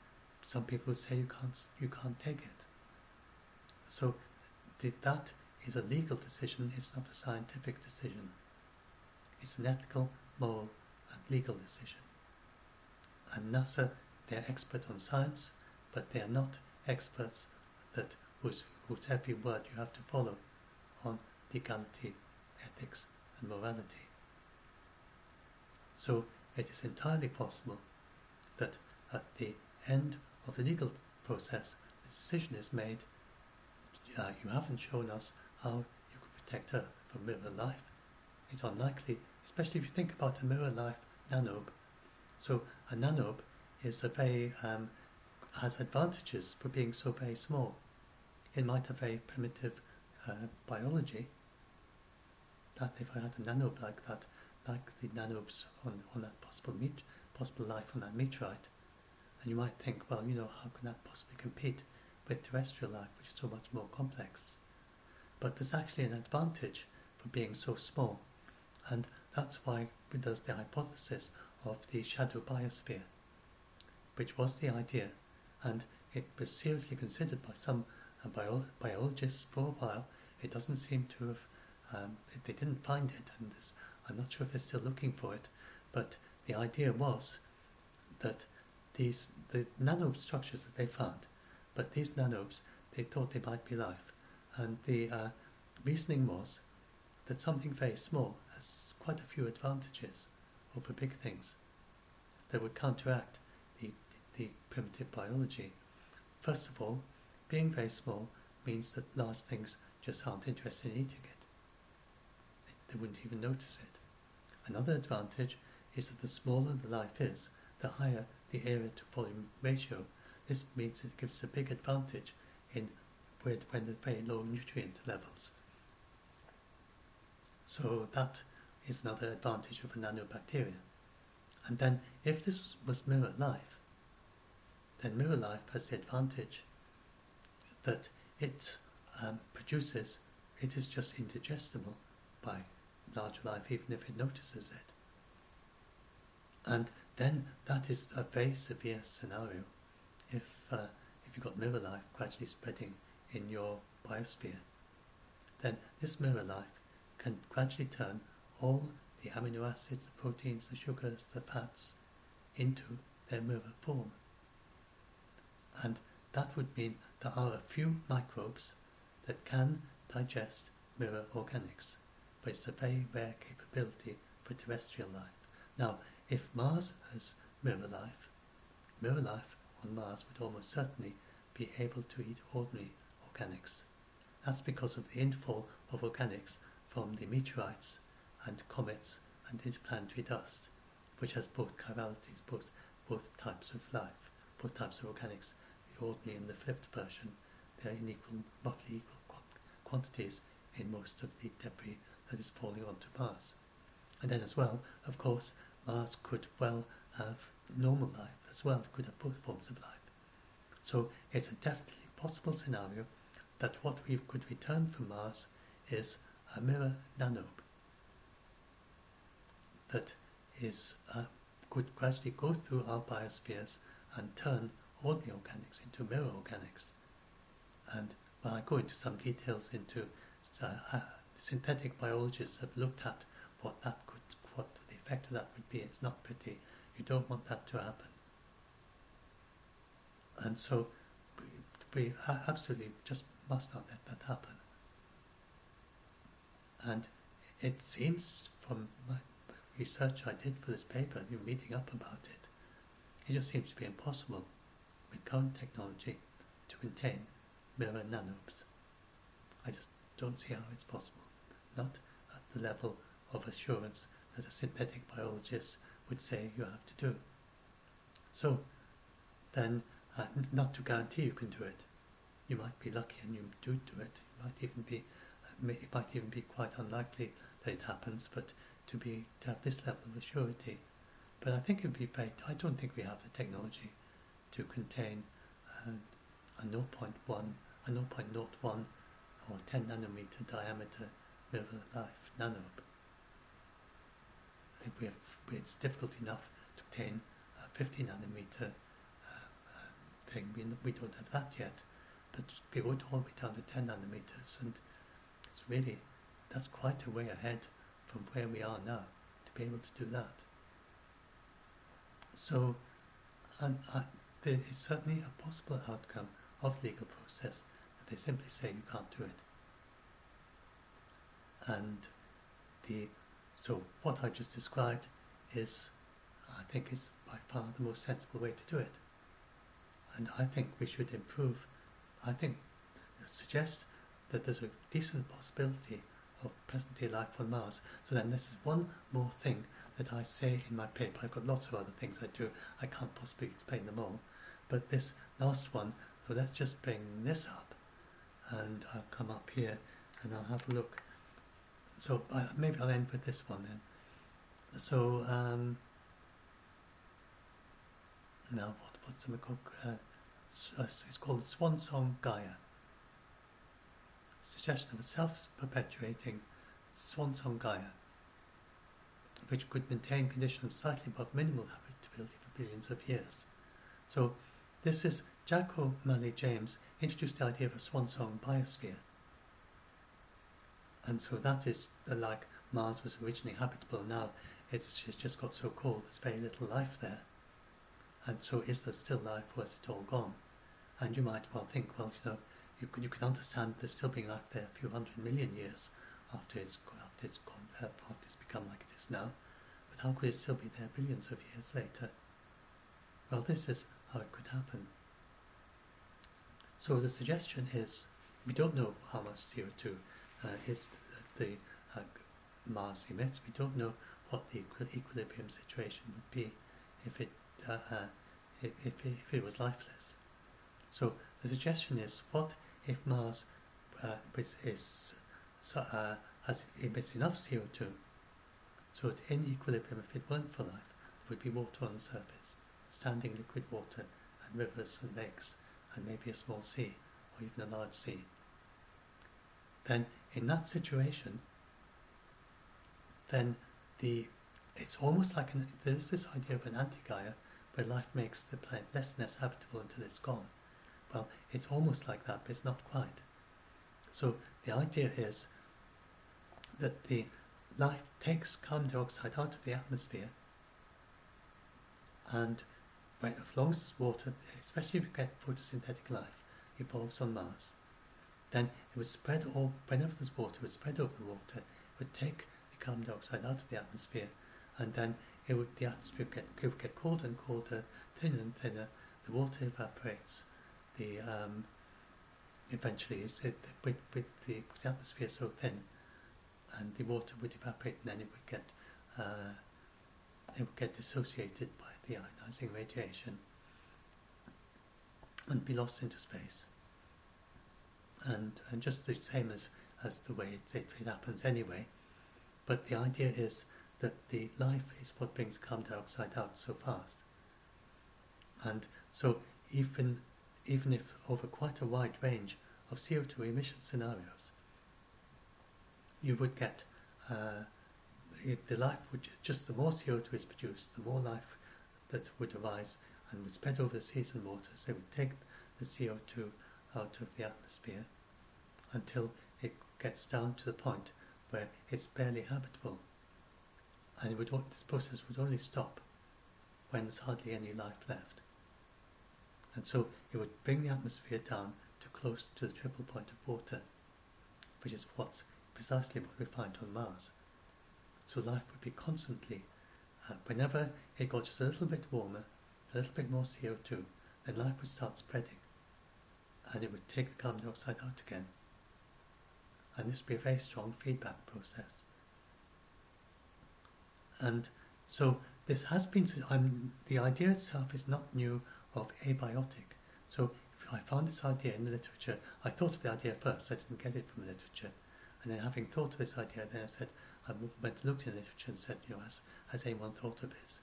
some people would say you can't take it. So that is a legal decision, it's not a scientific decision. It's an ethical, moral and legal decision. And NASA, they're expert on science, but they are not experts whose every word you have to follow on legality, ethics and morality. So it is entirely possible that at the end of the legal process, the decision is made, you haven't shown us how you could protect Earth from mirror life. It's unlikely, especially if you think about a mirror life nanobe. So a nanobe is has advantages for being so very small. It might have very primitive biology. That if I had a nanobe like that, like the nanobes on that possible life on that meteorite, and you might think, well, how can that possibly compete with terrestrial life, which is so much more complex? But there's actually an advantage for being so small, and that's why there's the hypothesis of the shadow biosphere, which was the idea, and it was seriously considered by some biologists for a while. It doesn't seem to have, they didn't find it, and I'm not sure if they're still looking for it, but the idea was that the nanostructures that they found, but these nanobes, they thought they might be life, and the reasoning was that something very small has quite a few advantages over big things that would counteract the primitive biology. First of all, being very small means that large things just aren't interested in eating it. They wouldn't even notice it. Another advantage is that the smaller the life is, the higher the area to volume ratio. This means it gives a big advantage in when there's very low nutrient levels. So that is another advantage of a nanobacteria. And then if this was mirror life, then mirror life has the advantage that it produces, it is just indigestible by larger life, even if it notices it. And then that is a very severe scenario if you've got mirror life gradually spreading in your biosphere. Then this mirror life can gradually turn all the amino acids, the proteins, the sugars, the fats into their mirror form. And that would mean there are a few microbes that can digest mirror organics, but it's a very rare capability for terrestrial life. Now, if Mars has mirror life on Mars would almost certainly be able to eat ordinary organics. That's because of the infall of organics from the meteorites and comets and interplanetary dust, which has both chiralities, both types of life, both types of organics, the ordinary and the flipped version. They're in roughly equal quantities in most of the debris that is falling onto Mars. And then as well, of course, Mars could well have normal life as well. It could have both forms of life. So it's a definitely possible scenario that what we could return from Mars is a mirror nanobe that is could gradually go through our biospheres and turn ordinary organics into mirror organics. And while I go into some details into synthetic biologists have looked at what the effect of that would be. It's not pretty. You don't want that to happen. And so we absolutely just must not let that happen. And it seems from my research I did for this paper, reading up about it, it just seems to be impossible with current technology to contain mirror nanobes. I just don't see how it's possible. Not at the level of assurance that a synthetic biologist would say you have to do. So then, not to guarantee you can do it. You might be lucky and you do it. It might even be quite unlikely that it happens, but to have this level of surety. But I think it would be I don't think we have the technology to contain a 0.1, a 0.01 or 10 nanometer diameter mirror life nanobe. I think it's difficult enough to obtain a 50 nanometer thing. We don't have that yet, but we would all be down to 10 nanometers, and it's really, that's quite a way ahead from where we are now to be able to do that. So there is certainly a possible outcome of the legal process that they simply say you can't do it. And so what I just described is, I think, is by far the most sensible way to do it. And I think we should improve. I think suggest that there's a decent possibility of present-day life on Mars. So then this is one more thing that I say in my paper. I've got lots of other things I do. I can't possibly explain them all. But this last one, so let's just bring this up. And I'll come up here and I'll have a look. So maybe I'll end with this one then. So now what's it called? It's called Swansong Gaia. Suggestion of a self-perpetuating Swansong Gaia. which could maintain conditions slightly above minimal habitability for billions of years. So this is Jack O'Malley James introduced the idea of a Swansong Biosphere. And so that is like Mars was originally habitable, now it's just got so cold there's very little life there. And so is there still life, or is it all gone? And you might well think, well, you can understand there still being life there a few 100 million years after it's become like it is now. But how could it still be there billions of years later? Well, this is how it could happen. So the suggestion is, we don't know how much CO2 Mars emits. We don't know what the equilibrium situation would be if it was lifeless. So the suggestion is, what if Mars emits enough CO2 so that in equilibrium, if it weren't for life, there would be water on the surface, standing liquid water, and rivers and lakes, and maybe a small sea, or even a large sea. Then in that situation, then it's almost like there is this idea of an anti-Gaia, where life makes the planet less and less habitable until it's gone. Well, it's almost like that, but it's not quite. So the idea is that the life takes carbon dioxide out of the atmosphere, and as long as there's water, especially if you get photosynthetic life evolves on Mars, then it would spread whenever there's water, it would spread over the water, it would take the carbon dioxide out of the atmosphere, and then the atmosphere would get colder and colder, thinner and thinner, the water evaporates, eventually, because the atmosphere is so thin, and the water would evaporate, and then it would get dissociated by the ionizing radiation and be lost into space. And just the same as the way it happens anyway. But the idea is that the life is what brings carbon dioxide out so fast. And so even if over quite a wide range of CO2 emission scenarios, you would get the life would just the more CO2 is produced, the more life that would arise and would spread over the seas and waters. It would take the CO2 out of the atmosphere until it gets down to the point where it's barely habitable, and this process would only stop when there's hardly any life left. And so it would bring the atmosphere down to close to the triple point of water, which is precisely what we find on Mars. So life would be constantly, whenever it got just a little bit warmer, a little bit more CO2, then life would start spreading, and it would take the carbon dioxide out again. And this would be a very strong feedback process. And so this has been, the idea itself is not new of abiotic. So I found this idea in the literature. I thought of the idea first, I didn't get it from the literature. And then having thought of this idea, then I went and looked in the literature and said, has anyone thought of this?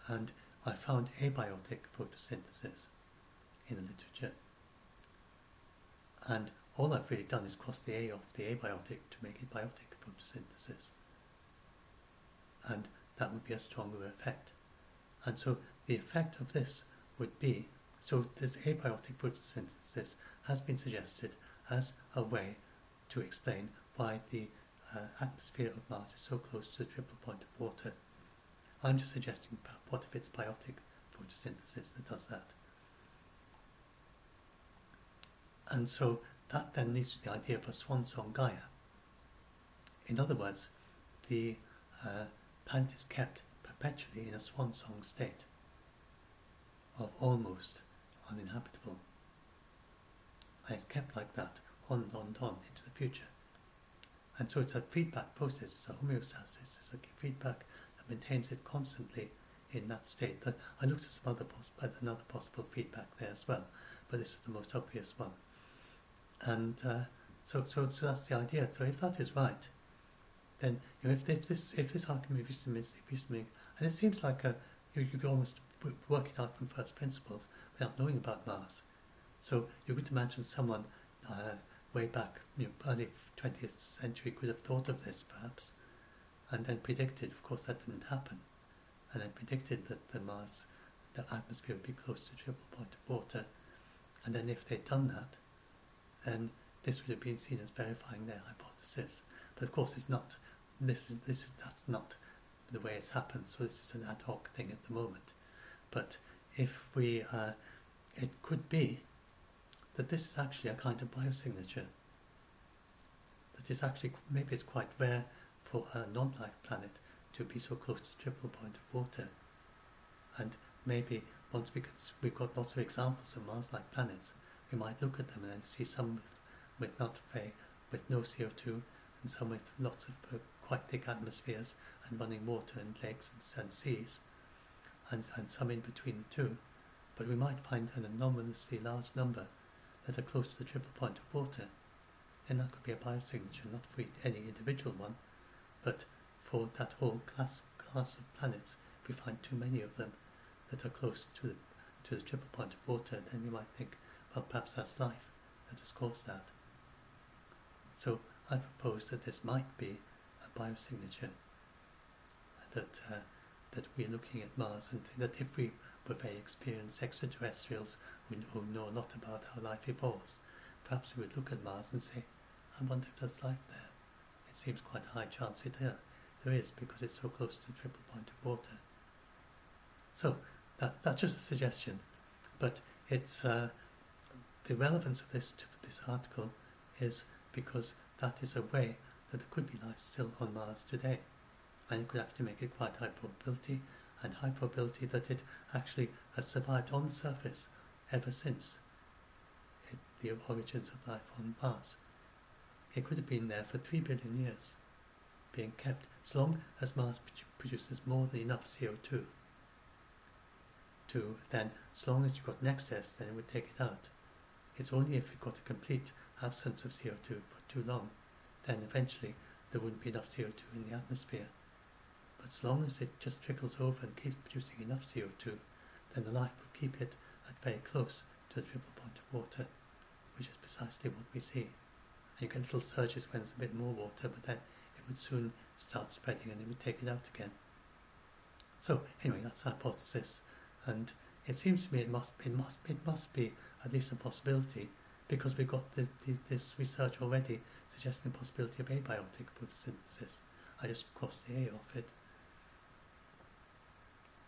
And I found abiotic photosynthesis in the literature. And all I've really done is cross the A off the abiotic to make it biotic photosynthesis. And that would be a stronger effect. And so the effect of this would be, so this abiotic photosynthesis has been suggested as a way to explain why the atmosphere of Mars is so close to the triple point of water. I'm just suggesting, what if it's biotic photosynthesis that does that? And so that then leads to the idea of a Swansong Gaia. In other words, the planet is kept perpetually in a swansong state of almost uninhabitable. And it's kept like that on and on and on into the future. And so it's a feedback process, it's a homeostasis, it's a feedback that maintains it constantly in that state. I looked at another possible feedback there as well, but this is the most obvious one. And so that's the idea. So if that is right, then if this argument is reasonably, and it seems like you could almost work it out from first principles without knowing about Mars. So you could imagine someone way back, early 20th century could have thought of this perhaps, and then predicted, of course that didn't happen, and then predicted that the atmosphere would be close to the triple point of water, and then if they'd done that, then this would have been seen as verifying their hypothesis. But of course it's not. That's not the way it's happened, so this is an ad hoc thing at the moment. But if we, it could be that this is actually a kind of biosignature. That is actually, maybe it's quite rare for a non-life planet to be so close to the triple point of water. And maybe once we've got lots of examples of Mars-like planets, we might look at them and then see some with no CO2, and some with lots of quite thick atmospheres and running water and lakes and seas, and some in between the two. But we might find an anomalously large number that are close to the triple point of water. Then that could be a biosignature, not for any individual one, but for that whole class of planets. If we find too many of them that are close to the triple point of water, then we might think, well, perhaps that's life that has caused that. So I propose that this might be a biosignature, that we're looking at Mars, and that if we were very experienced extraterrestrials who know a lot about how life evolves, perhaps we would look at Mars and say, I wonder if there's life there. It seems quite a high chance there is, because it's so close to the triple point of water. So that's just a suggestion, but it's the relevance of this to this article is because that is a way that there could be life still on Mars today, and it could actually make it quite high probability, and high probability that it actually has survived on the surface ever since the origins of life on Mars. It could have been there for 3 billion years, being kept as long as Mars produces more than enough CO2 to then, as long as you've got an excess, then it would take it out. It's only if you've got a complete absence of CO2 for too long, then eventually there wouldn't be enough CO2 in the atmosphere. But as long as it just trickles over and keeps producing enough CO2, then the life would keep it at very close to the triple point of water, which is precisely what we see. And you get little surges when there's a bit more water, but then it would soon start spreading and it would take it out again. So anyway, that's the hypothesis, and it seems to me it must be at least a possibility, because we've got this research already suggesting the possibility of abiotic photosynthesis. I just crossed the A off it.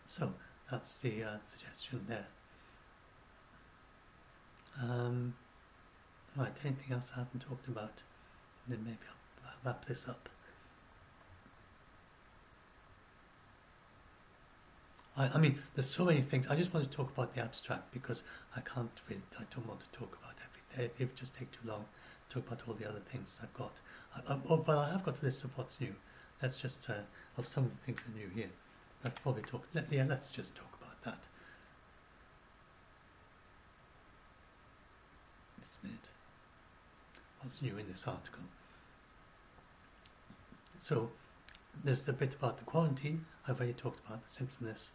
So that's the suggestion there. Right, anything else I haven't talked about? And then maybe I'll wrap this up. I mean, there's so many things. I just want to talk about the abstract because I don't want to talk about everything. It would just take too long to talk about all the other things I've got. But I have got a list of what's new. Let's just, of some of the things that are new here. Let's probably talk, let's just talk about that. Just a minute. What's new in this article? So, there's the bit about the quarantine. I've already talked about the symptomless,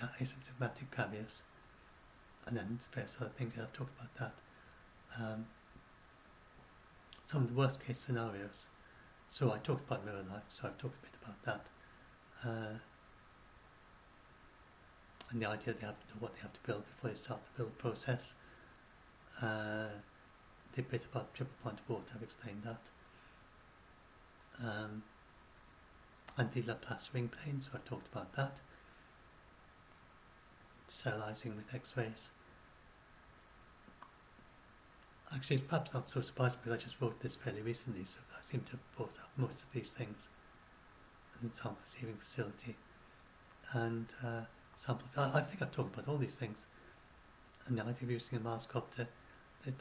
asymptomatic carriers, and then various other things. I've talked about that. Some of the worst case scenarios. So I talked about mirror life, so I've talked a bit about that. And the idea they have to know what they have to build before they start the build process. The bit about triple point of water, I've explained that. And the Laplace ring plane, so I talked about that. Sterilizing with X-rays. Actually, it's perhaps not so surprising because I just wrote this fairly recently, so I seem to have brought up most of these things. And the sample receiving facility. And I think I've talked about all these things. And the idea of using a Mars copter,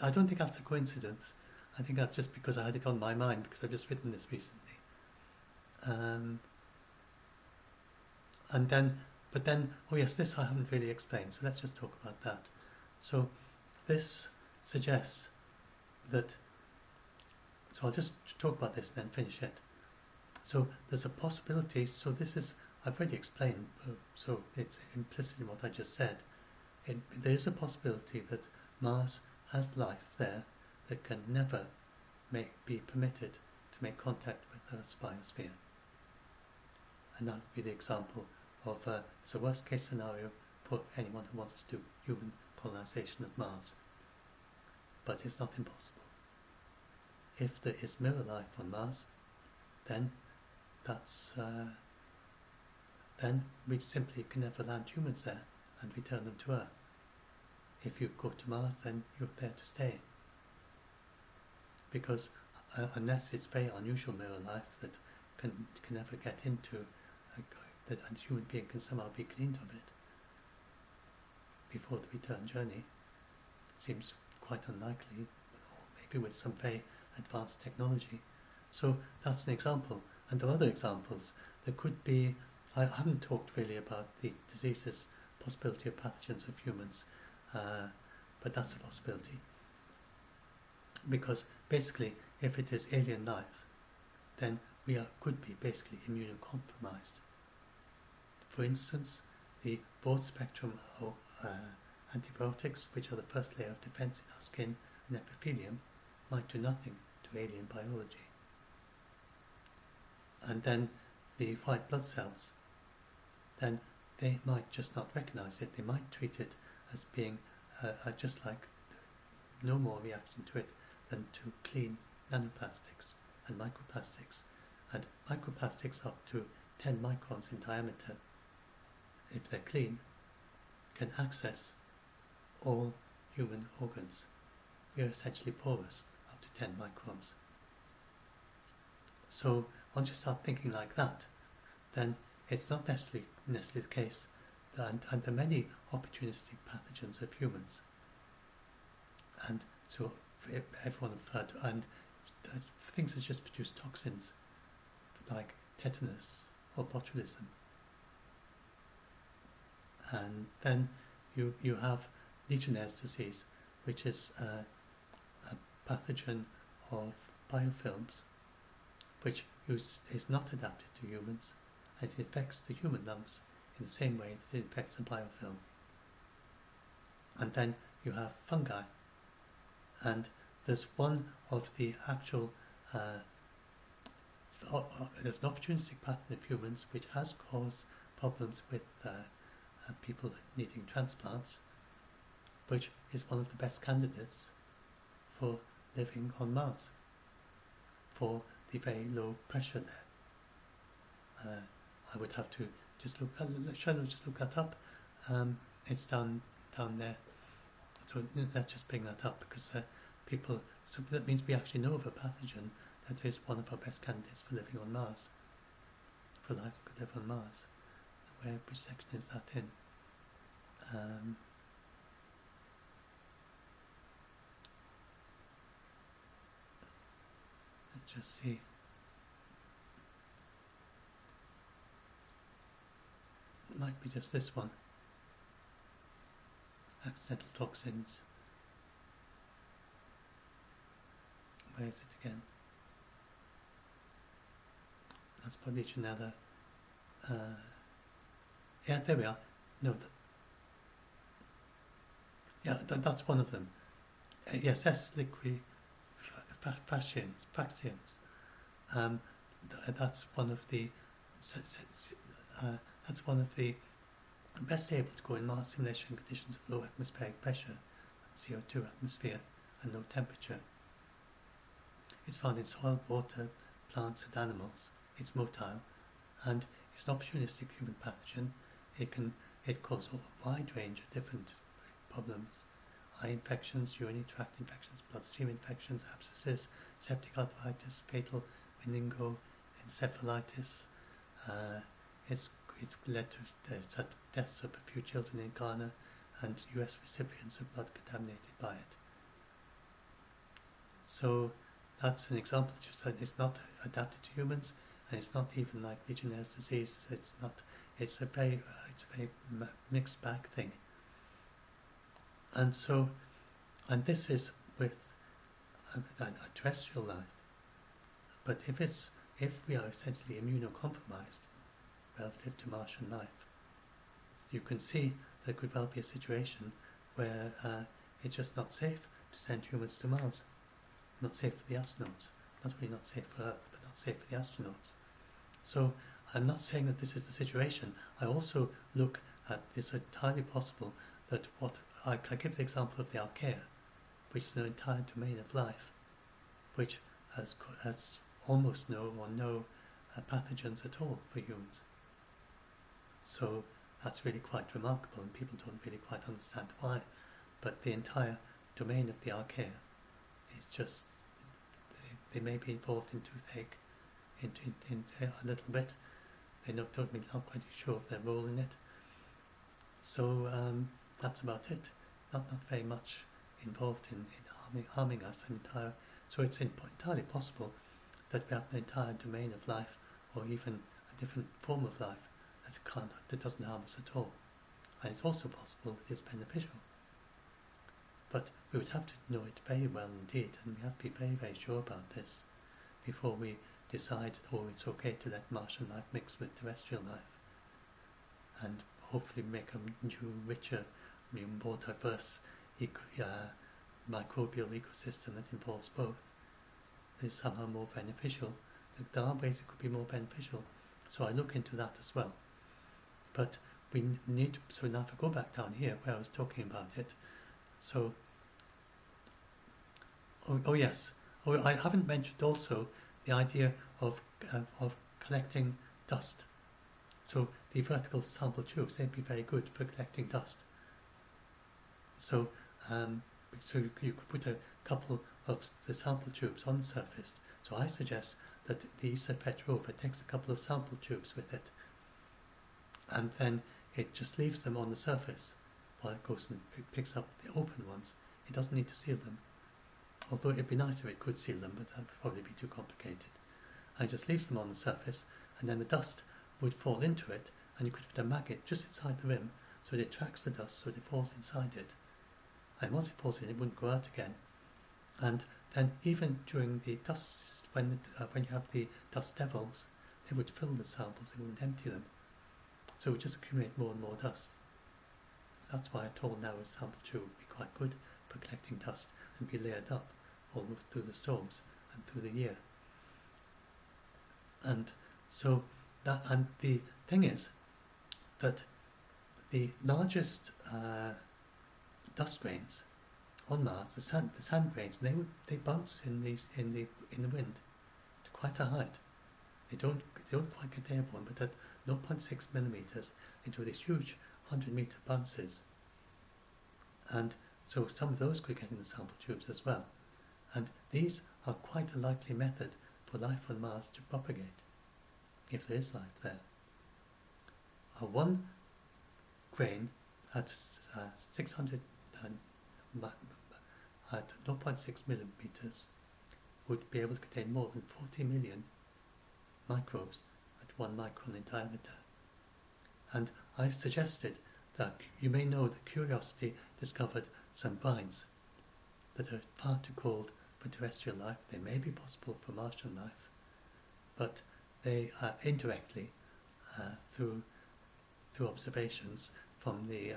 I don't think that's a coincidence. I think that's just because I had it on my mind because I've just written this recently. But then, oh yes, this I haven't really explained, so let's just talk about that. So this suggests that, so I'll just talk about this and then finish it. So there's a possibility, so this is, I've already explained, so it's implicit in what I just said. There is a possibility that Mars has life there that can never be permitted to make contact with Earth's biosphere. and that would be the example of it's a worst case scenario for anyone who wants to do human colonization of Mars. But it's not impossible. If there is mirror life on Mars, then then we simply can never land humans there and return them to Earth. If you go to Mars, then you're there to stay. Because unless it's very unusual mirror life that can never get into, that a human being can somehow be cleaned of it before the return journey, it seems quite unlikely, or maybe with some very advanced technology. So that's an example. And there are other examples. There could be, I haven't talked really about the diseases, possibility of pathogens of humans, but that's a possibility. Because basically, if it is alien life, then we could be basically immunocompromised. For instance, the broad spectrum of antibiotics, which are the first layer of defense in our skin and epithelium, might do nothing to alien biology. And then the white blood cells, then they might just not recognize it. They might treat it as being just like no more reaction to it than to clean nanoplastics and microplastics. And microplastics up to 10 microns in diameter, if they're clean, can access all human organs. We are essentially porous up to 10 microns. So once you start thinking like that, then it's not necessarily the case, and there are many opportunistic pathogens of humans. And so everyone have heard, and things that just produce toxins, like tetanus or botulism. And then you have Legionnaire's disease, which is a pathogen of biofilms, which is not adapted to humans, and it infects the human lungs in the same way that it infects a biofilm. And then you have fungi, and there's one of the actual, there's an opportunistic pattern of humans which has caused problems with people needing transplants, which is one of the best candidates for living on Mars, for the very low pressure there. I would have to just look, shall I just look that up? It's down there. So let's just bring that up, because people, so that means we actually know of a pathogen that is one of our best candidates for living on Mars, for life that could live on Mars. Which section is that in? Let's just see. It might be just this one. Accidental toxins. Where is it again? That's probably Legionella. Yeah, there we are. No, that's one of them. Yes, S. liquifaciens. That's one of the. That's one of the best able to go in Mars simulation conditions of low atmospheric pressure and CO2 atmosphere and low temperature. It's found in soil, water, plants and animals. It's motile, and it's an opportunistic human pathogen. It causes a wide range of different problems: eye infections, urinary tract infections, bloodstream infections, abscesses, septic arthritis, fatal meningoencephalitis. It's led to deaths of a few children in Ghana and US recipients of blood contaminated by it. So that's an example. It's not adapted to humans, and it's not even like Legionnaire's disease. It's a very mixed bag thing. And so, and this is with a terrestrial life. But if we are essentially immunocompromised relative to Martian life, you can see there could well be a situation where it's just not safe to send humans to Mars. Not safe for the astronauts. Not really not safe for Earth, but not safe for the astronauts. So I'm not saying that this is the situation. I also look at this entirely possible that what I give the example of the archaea, which is an entire domain of life, which has almost no or no pathogens at all for humans. So that's really quite remarkable, and people don't really quite understand why. But the entire domain of the archaea is just, they may be involved in toothache in a little bit. They're not quite sure of their role in it. So that's about it. Not very much involved in harming us. So it's entirely possible that we have an entire domain of life, or even a different form of life that doesn't harm us at all. And it's also possible that it's beneficial. But we would have to know it very well indeed, and we have to be very, very sure about this before we decide, oh, it's okay to let Martian life mix with terrestrial life, and hopefully make a new, richer, more diverse microbial ecosystem that involves both. That is somehow more beneficial. There are ways it could be more beneficial, so I look into that as well. But we need to, so now if I go back down here where I was talking about it, so, yes, I haven't mentioned also the idea of collecting dust. So the vertical sample tubes, they'd be very good for collecting dust. So, so you could put a couple of the sample tubes on the surface. So I suggest that the ESA-FET rover takes a couple of sample tubes with it, and then it just leaves them on the surface while it goes and picks up the open ones. It doesn't need to seal them, although it'd be nice if it could seal them, but that would probably be too complicated. And it just leaves them on the surface, and then the dust would fall into it, and you could put a maggot just inside the rim, so it attracts the dust, so it falls inside it. And once it falls in, it wouldn't go out again. And then even during the dust, when you have the dust devils, they would fill the samples, they wouldn't empty them. So it would just accumulate more and more dust. That's why a tall, narrow sample tube would be quite good for collecting dust and be layered up almost through the storms and through the year. And so and the thing is that the largest dust grains on Mars, the sand grains, they bounce in the wind to quite a height. They don't quite get airborne, but at 0.6 millimeters, they do these huge 100-meter bounces. And so some of those could get in the sample tubes as well. And these are quite a likely method for life on Mars to propagate, if there is life there. One grain at 600 at 0.6 millimeters would be able to contain more than 40 million microbes at 1 micron in diameter. And I suggested that you may know that Curiosity discovered some brines that are far too cold for terrestrial life. They may be possible for Martian life, but they are indirectly through observations from the,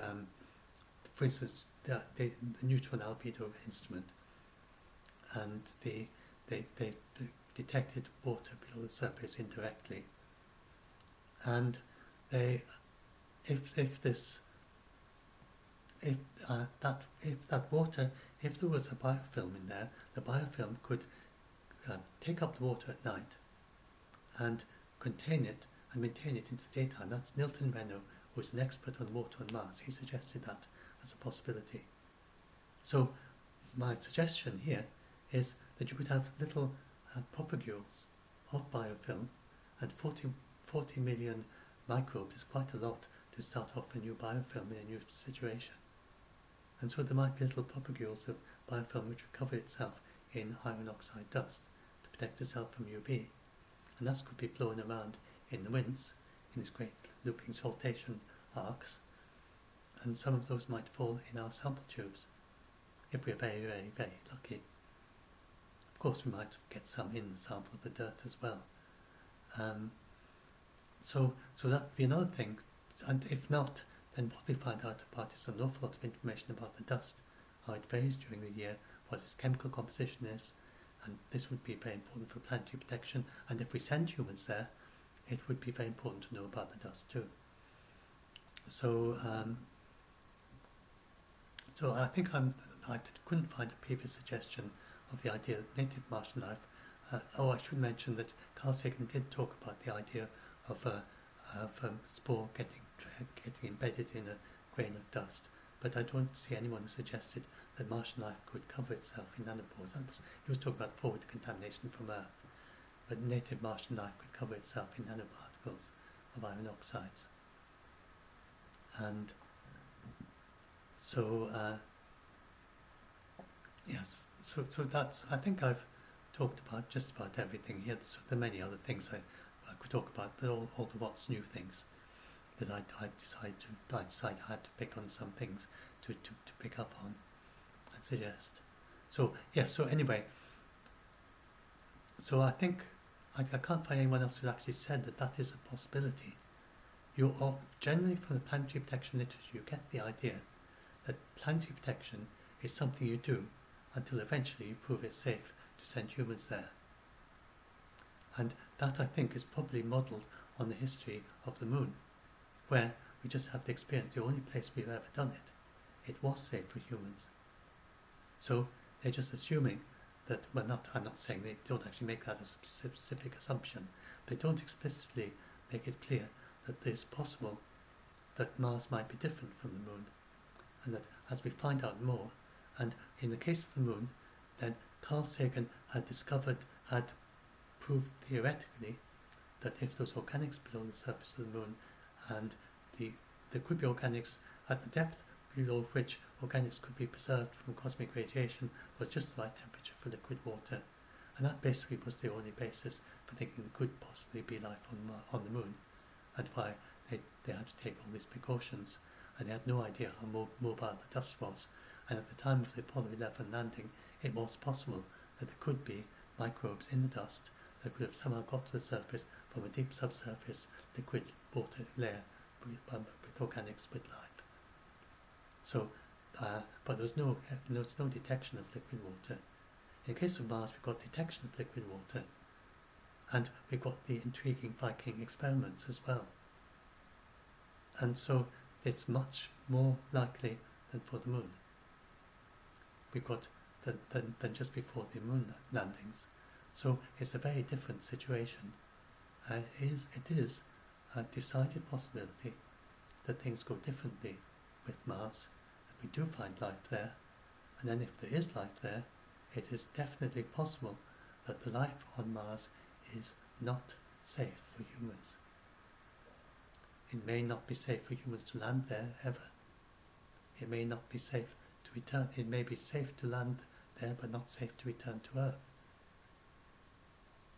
for instance, the neutron albedo instrument, and they detected water below the surface indirectly, and they, if that water, if there was a biofilm in there, the biofilm could take up the water at night and contain it and maintain it into the daytime. That's Nilton Reno, who's an expert on water on Mars. He suggested that as a possibility. So my suggestion here is that you could have little propagules of biofilm, and 40 million microbes is quite a lot to start off a new biofilm in a new situation. And so there might be little propagules of biofilm which would cover itself in iron oxide dust to protect itself from UV. And that could be blown around in the winds, in these great looping saltation arcs, and some of those might fall in our sample tubes, if we're very, very, very lucky. Of course, we might get some in the sample of the dirt as well. So that would be another thing, and if not, then what we find out about is an awful lot of information about the dust, how it varies during the year, what its chemical composition is, and this would be very important for planetary protection. And if we send humans there, it would be very important to know about the dust too. So, so I think I couldn't find a previous suggestion of the idea that native Martian life. I should mention that Carl Sagan did talk about the idea of a spore getting embedded in a grain of dust, but I don't see anyone who suggested that Martian life could cover itself in nanopores. He was talking about forward contamination from Earth, but native Martian life could cover itself in nanoparticles of iron oxides. And so, yes, so that's, I think I've talked about just about everything here. So there are many other things I could talk about, but all the what's new things that I decided I had to pick on some things to pick up on and suggest. So yes, so anyway, so I think I can't find anyone else who actually said that is a possibility. Generally from the planetary protection literature, you get the idea that planetary protection is something you do until eventually you prove it's safe to send humans there. And that, I think, is probably modelled on the history of the moon, where we just have the experience, the only place we've ever done it. It was safe for humans. So they're just assuming that, well, I'm not saying they don't actually make that a specific assumption, they don't explicitly make it clear that it's possible that Mars might be different from the moon, and that as we find out more, and in the case of the moon, then Carl Sagan had proved theoretically that if those organics below the surface of the moon, and there could be organics at the depth below which organics could be preserved from cosmic radiation, was just the right temperature for liquid water, and that basically was the only basis for thinking there could possibly be life on the moon, and why they had to take all these precautions, and they had no idea how mobile the dust was. And at the time of the Apollo 11 landing, it was possible that there could be microbes in the dust that could have somehow got to the surface from a deep subsurface liquid water layer with organics with life. So, but there was no detection of liquid water. In the case of Mars, we got detection of liquid water, and we got the intriguing Viking experiments as well. And so it's much more likely than for the moon. We've got than just before the moon landings. So it's a very different situation. It is a decided possibility that things go differently with Mars, that we do find life there, and then if there is life there, it is definitely possible that the life on Mars is not safe for humans. It may not be safe for humans to land there ever. It may not be safe to return. It may be safe to land there, but not safe to return to Earth.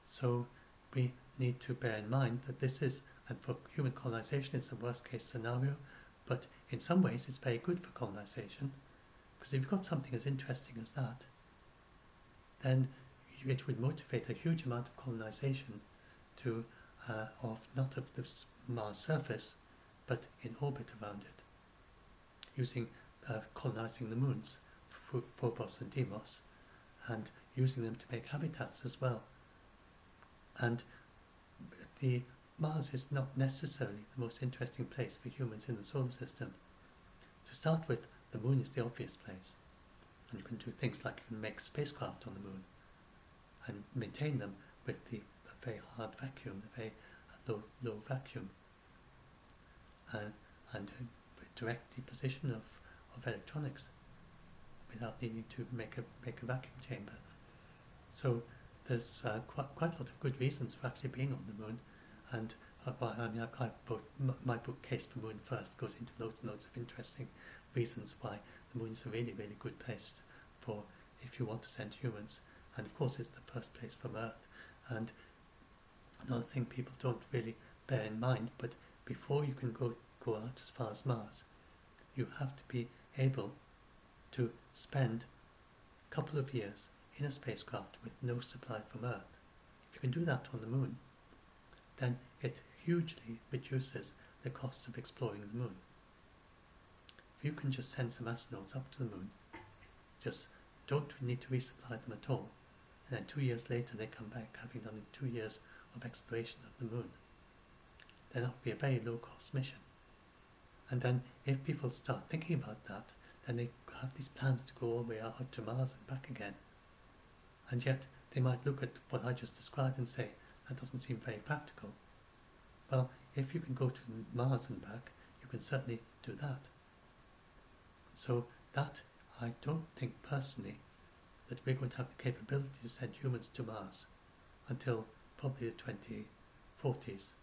So we need to bear in mind that this is, and for human colonization, it's a worst case scenario, but in some ways it's very good for colonization, because if you've got something as interesting as that, then it would motivate a huge amount of colonization to, not of the Mars surface, but in orbit around it, using colonizing the moons, Phobos and Deimos, and using them to make habitats as well. And the Mars is not necessarily the most interesting place for humans in the solar system. To start with, the moon is the obvious place, and you can do things like you can make spacecraft on the moon and maintain them with the very hard vacuum, the very low vacuum, and direct deposition of electronics without needing to make a vacuum chamber. So there's quite a lot of good reasons for actually being on the moon, and my book Case for Moon First goes into loads and loads of interesting reasons why the moon is a really, really good place for if you want to send humans. And of course it's the first place from Earth. And another thing people don't really bear in mind, but before you can go out as far as Mars, you have to be able to spend a couple of years in a spacecraft with no supply from Earth. If you can do that on the moon, then it hugely reduces the cost of exploring the moon. If you can just send some astronauts up to the moon, just don't need to resupply them at all, and then 2 years later they come back having done 2 years of exploration of the moon. then that would be a very low-cost mission. And then if people start thinking about that, then they have these plans to go all the way out to Mars and back again. And yet they might look at what I just described and say, that doesn't seem very practical. Well, if you can go to Mars and back, you can certainly do that. So that, I don't think personally that we're going to have the capability to send humans to Mars until probably the 2040s.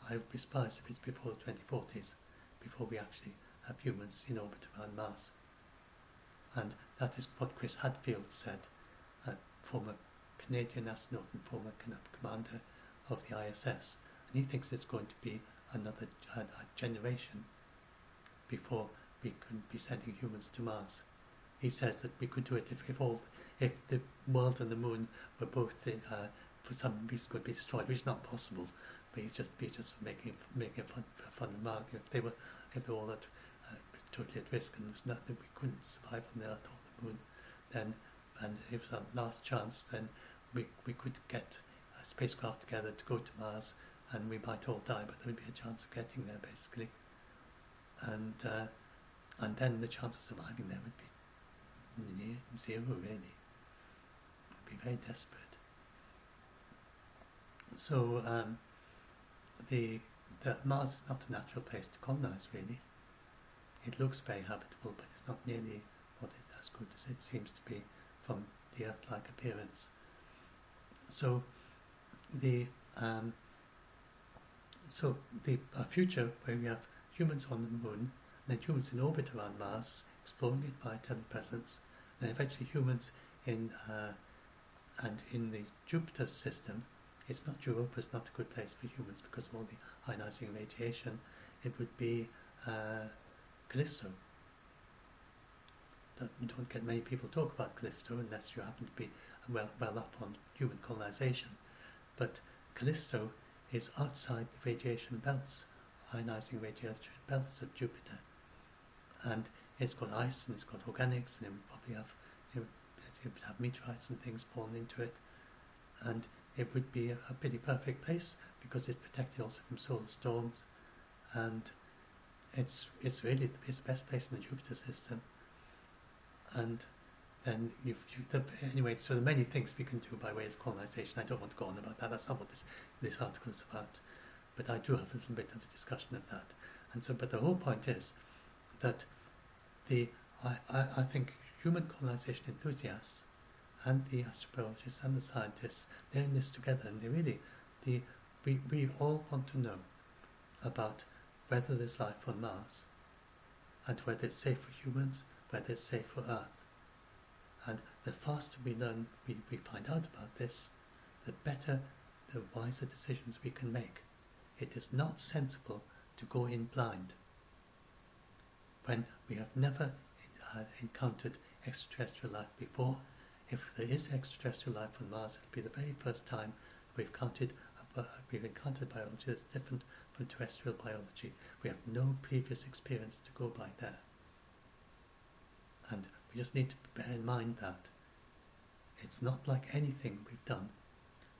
I would be surprised if it's before the 2040s, before we actually have humans in orbit around Mars. And that is what Chris Hadfield said, a former Canadian astronaut and former commander of the ISS. And he thinks it's going to be another generation before we can be sending humans to Mars. He says that we could do it if the world and the moon were both for some reason going to be destroyed, which is not possible. But he's just making a fun remark. If they were all totally at risk and there was nothing, we couldn't survive on the Earth or the moon, then, and if it was our last chance, then we could get a spacecraft together to go to Mars, and we might all die, but there would be a chance of getting there basically, and then the chance of surviving there would be near zero really. It would be very desperate. So the Mars is not a natural place to colonize really. It looks very habitable, but it's not nearly as good as it seems to be from the Earth-like appearance. So the future where we have humans on the moon, and then humans in orbit around Mars, exploring it by telepresence, and then eventually humans in the Jupiter system. It's not Europa, it's not a good place for humans because of all the ionizing radiation. It would be Callisto. You don't get many people talk about Callisto unless you happen to be well up on human colonization. But Callisto is outside the radiation belts, ionizing radiation belts of Jupiter. And it's got ice and it's got organics, and it would probably have, it would have meteorites and things falling into it. And it would be a pretty perfect place because it's protected also from solar storms, and it's really the best place in the Jupiter system. And then anyway, so there are many things we can do by way of colonization. I don't want to go on about that. That's not what this article is about. But I do have a little bit of a discussion of that. And so, but the whole point is that I think human colonization enthusiasts and the astrobiologists and the scientists, they're in this together, and they really, we all want to know about whether there's life on Mars, and whether it's safe for humans, whether it's safe for Earth. And the faster we learn, we find out about this, the better, the wiser decisions we can make. It is not sensible to go in blind when we have never encountered extraterrestrial life before. If there is extraterrestrial life on Mars, it'll be the very first time we've encountered biology that's different from terrestrial biology. We have no previous experience to go by there. And we just need to bear in mind that it's not like anything we've done.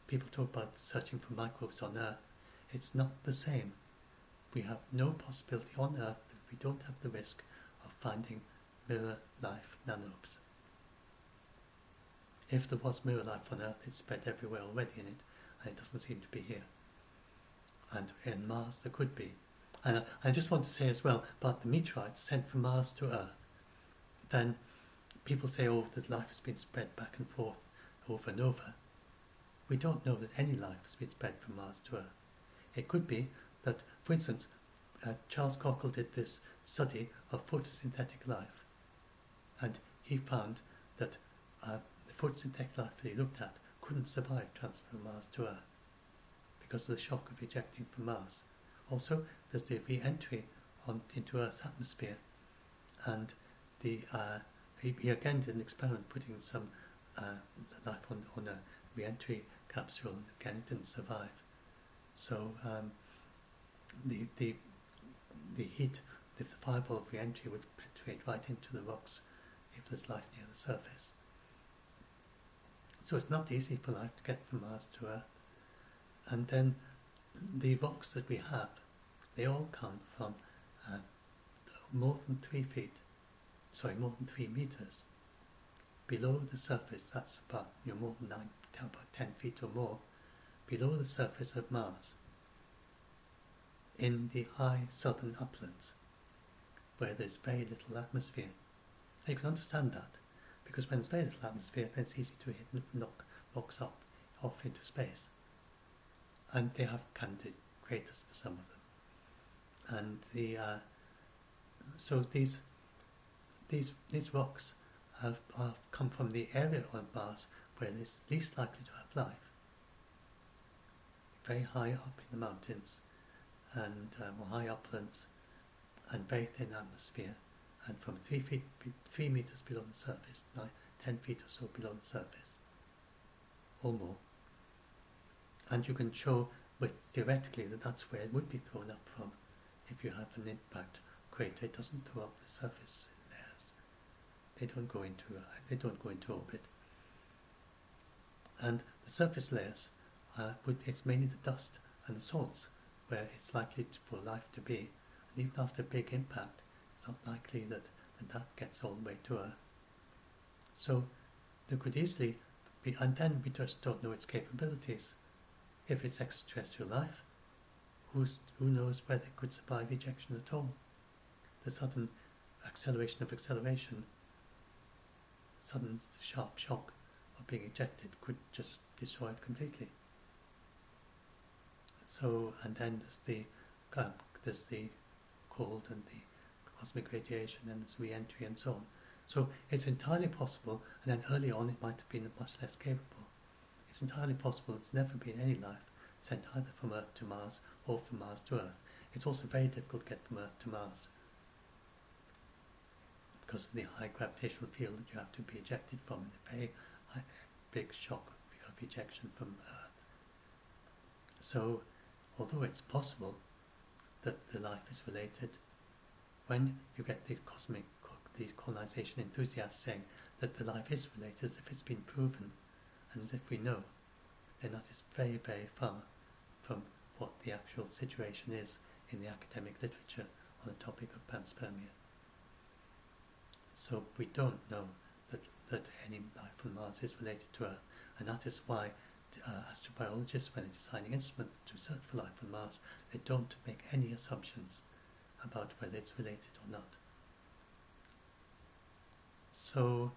People talk about searching for microbes on Earth. It's not the same. We have no possibility on Earth that we don't have the risk of finding mirror life nanobes. If there was mirror life on Earth, it's spread everywhere already in it, and it doesn't seem to be here. And in Mars there could be. And I just want to say as well about the meteorites sent from Mars to Earth. Then people say, oh, that life has been spread back and forth over and over. We don't know that any life has been spread from Mars to Earth. It could be that, for instance, Charles Cockle did this study of photosynthetic life, and he found that the photosynthetic life that he looked at couldn't survive transfer from Mars to Earth because of the shock of ejecting from Mars. Also, there's the re-entry into Earth's atmosphere, and he again did an experiment putting some life on a re-entry capsule, and again it didn't survive. So the heat, the fireball of re-entry would penetrate right into the rocks if there's life near the surface. So it's not easy for life to get from Mars to Earth. And then the rocks that we have, they all come from more than 3 feet, more than 3 meters below the surface. That's about more than about 10 feet or more below the surface of Mars, in the high southern uplands, where there's very little atmosphere. And you can understand that, because when there's very little atmosphere, then it's easy to knock rocks off into space. And they have candid craters for some of them. And so these rocks have come from the area on Mars where it's least likely to have life. Very high up in the mountains, and high uplands, and very thin atmosphere, and from 3 meters below the surface, 10 feet or so below the surface, or more. And you can show theoretically that that's where it would be thrown up from. If you have an impact crater, it doesn't throw up the surface layers. They don't go into orbit. And the surface layers, it's mainly the dust and the salts where it's likely for life to be. And even after a big impact, it's not likely that gets all the way to Earth. So there could easily be, and then we just don't know its capabilities. If it's extraterrestrial life, who knows whether it could survive ejection at all? The sudden acceleration of acceleration, sudden sharp shock of being ejected could just destroy it completely. So, and then there's the cold and the cosmic radiation, and there's re-entry and so on. So it's entirely possible, and then early on it might have been much less capable. It's entirely possible there's never been any life sent either from Earth to Mars or from Mars to Earth. It's also very difficult to get from Earth to Mars because of the high gravitational field that you have to be ejected from, and a very big shock of ejection from Earth. So, although it's possible that the life is related, when you get these colonization enthusiasts saying that the life is related, as if it's been proven, and as if we know, then that is very, very far from what the actual situation is in the academic literature on the topic of panspermia. So we don't know that any life on Mars is related to Earth, and that is why astrobiologists, when they're designing instruments to search for life on Mars, they don't make any assumptions about whether it's related or not. So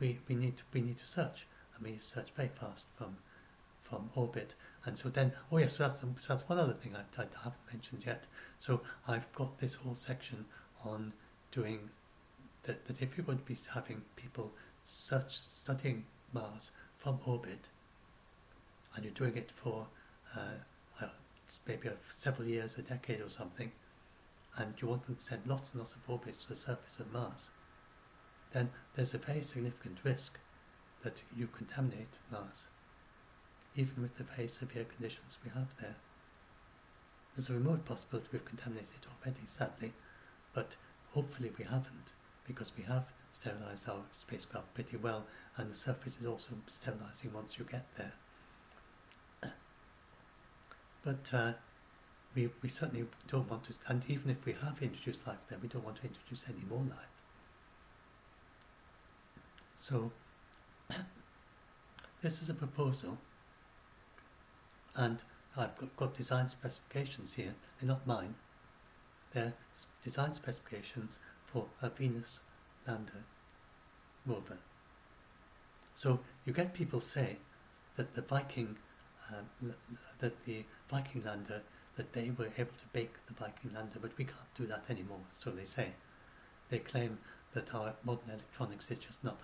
we need to search. I mean, search very fast from orbit. And so then, so that's one other thing I haven't mentioned yet. So I've got this whole section on doing that if you're going to be having people studying Mars from orbit, and you're doing it for maybe several years, a decade or something, and you want them to send lots and lots of orbits to the surface of Mars, then there's a very significant risk that you contaminate Mars, even with the very severe conditions we have there. There's a remote possibility we've contaminated it already, sadly, but hopefully we haven't, because we have sterilized our spacecraft pretty well, and the surface is also sterilizing once you get there. But we certainly don't want to, and even if we have introduced life there, we don't want to introduce any more life. So this is a proposal, and I've got design specifications here. They're not mine. They're design specifications for a Venus lander rover. So you get people say that the Viking lander, that they were able to bake the Viking lander, but we can't do that anymore, so they say. They claim that our modern electronics is just not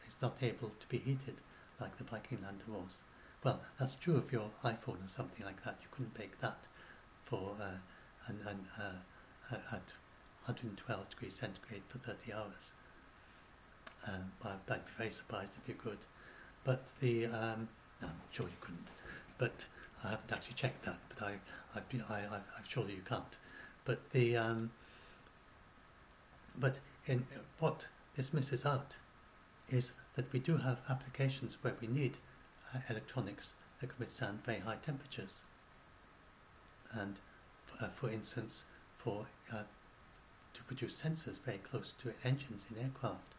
it's not able to be heated like the Viking lander was. Well, that's true of your iPhone or something like that. You couldn't bake that for at 112 degrees centigrade for 30 hours. I'd be very surprised if you could. But I'm sure you couldn't. But I haven't actually checked that. But I'm sure you can't. But what this misses out is that we do have applications where we need electronics that can withstand very high temperatures. And for instance, to produce sensors very close to engines in aircraft,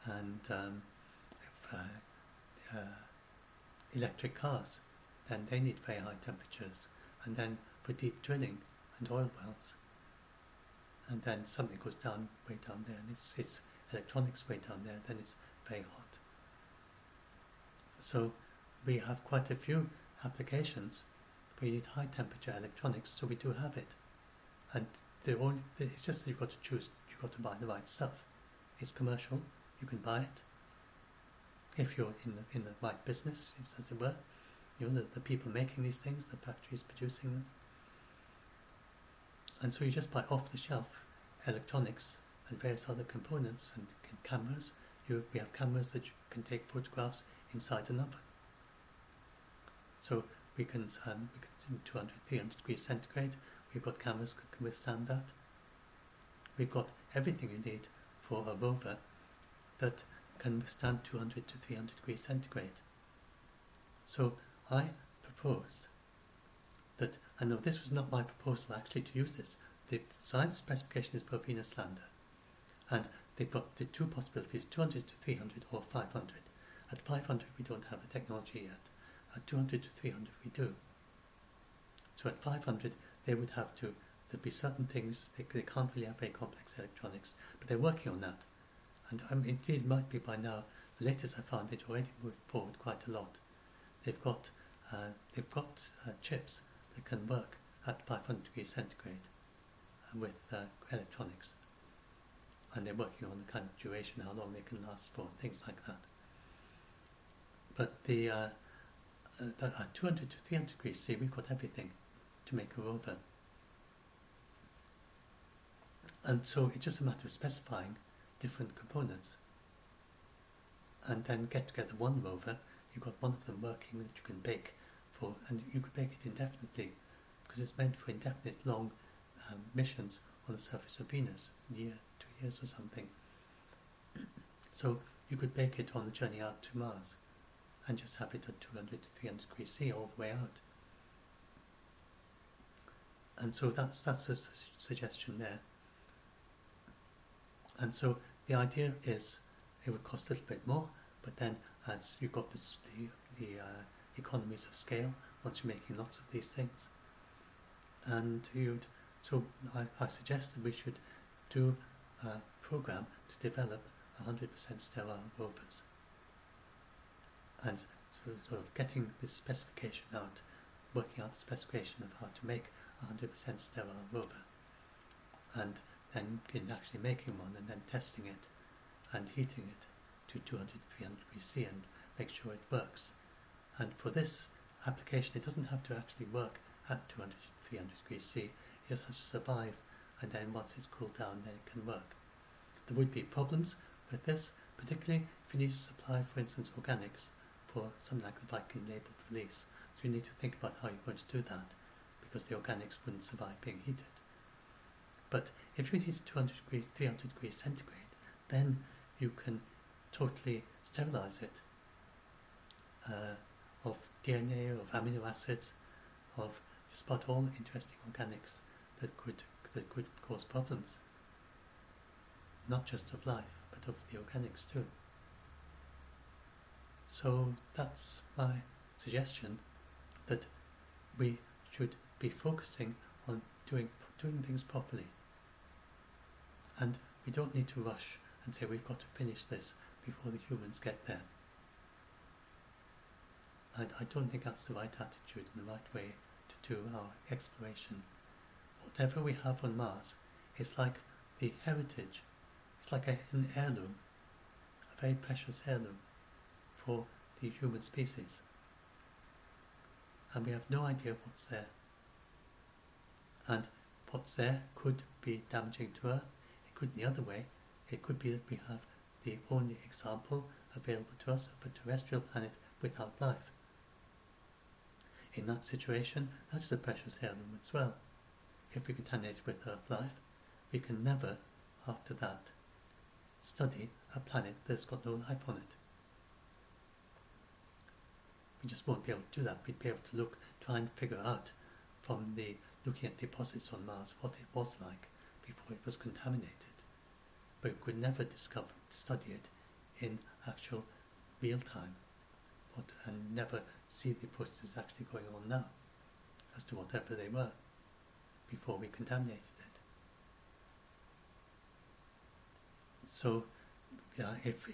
and electric cars, then they need very high temperatures. And then for deep drilling and oil wells, and then something goes down way down there, and it's electronics way down there, then it's very hot. So we have quite a few applications where you need high temperature electronics, so we do have it. And it's just that you've got to choose, you've got to buy the right stuff. It's commercial, you can buy it. If you're in the right business, as it were, you know, the people making these things, the factories producing them. And so you just buy off-the-shelf electronics and various other components and cameras. We have cameras that you can take photographs inside an oven. So we can do 200, 300 degrees centigrade. We've got cameras that can withstand that. We've got everything you need for a rover that can withstand 200 to 300 degrees centigrade. So I propose that, I know this was not my proposal actually to use this, the science specification is for Venus lander, and they've got the two possibilities, 200 to 300 or 500. At 500 we don't have the technology yet, at 200 to 300 we do. So at 500 they would have to, there'd be certain things, they can't really have very complex electronics, but they're working on that. And indeed it might be by now, the latest I found, they'd already moved forward quite a lot. They've got chips that can work at 500 degrees centigrade with electronics. And they're working on the kind of duration, how long they can last for, and things like that. But at 200 to 300 degrees C, we've got everything to make a rover. And so it's just a matter of specifying different components. And then get together one rover, you've got one of them working that you can bake for, and you could bake it indefinitely, because it's meant for indefinite long missions on the surface of Venus, a year, 2 years or something. So you could bake it on the journey out to Mars, and just have it at 200 to 300 degrees C all the way out. And so that's a suggestion there. And so the idea is it would cost a little bit more, but then as you've got the economies of scale once you're making lots of these things, and so I suggest that we should do a program to develop 100% sterile rovers, and sort of getting this specification out, working out the specification of how to make 100% sterile rover, and then actually making one and then testing it and heating it to 200 to 300 degrees C and make sure it works. And for this application, it doesn't have to actually work at 200 to 300 degrees C, it just has to survive, and then once it's cooled down, then it can work. There would be problems with this, particularly if you need to supply, for instance, organics for something like the Viking labeled release. So you need to think about how you're going to do that, because the organics wouldn't survive being heated. But if you need 200 degrees, 300 degrees centigrade, then you can totally sterilize it of DNA, of amino acids, of just about all interesting organics that could cause problems, not just of life, but of the organics too. So that's my suggestion, that we should be focusing on doing things properly. And we don't need to rush and say we've got to finish this before the humans get there. I don't think that's the right attitude and the right way to do our exploration. Whatever we have on Mars is like the heritage, it's like an heirloom, a very precious heirloom for the human species. And we have no idea what's there. And what's there could be damaging to Earth. It could be the other way. It could be that we have the only example available to us of a terrestrial planet without life. In that situation, that's a precious heirloom as well. If we contaminate it with Earth life, we can never, after that, study a planet that's got no life on it. we just won't be able to do that. We'd be able to try and figure out from looking at deposits on Mars what it was like before it was contaminated. But we could never study it in actual real time, and never see the processes actually going on now as to whatever they were before we contaminated it. So, yeah, if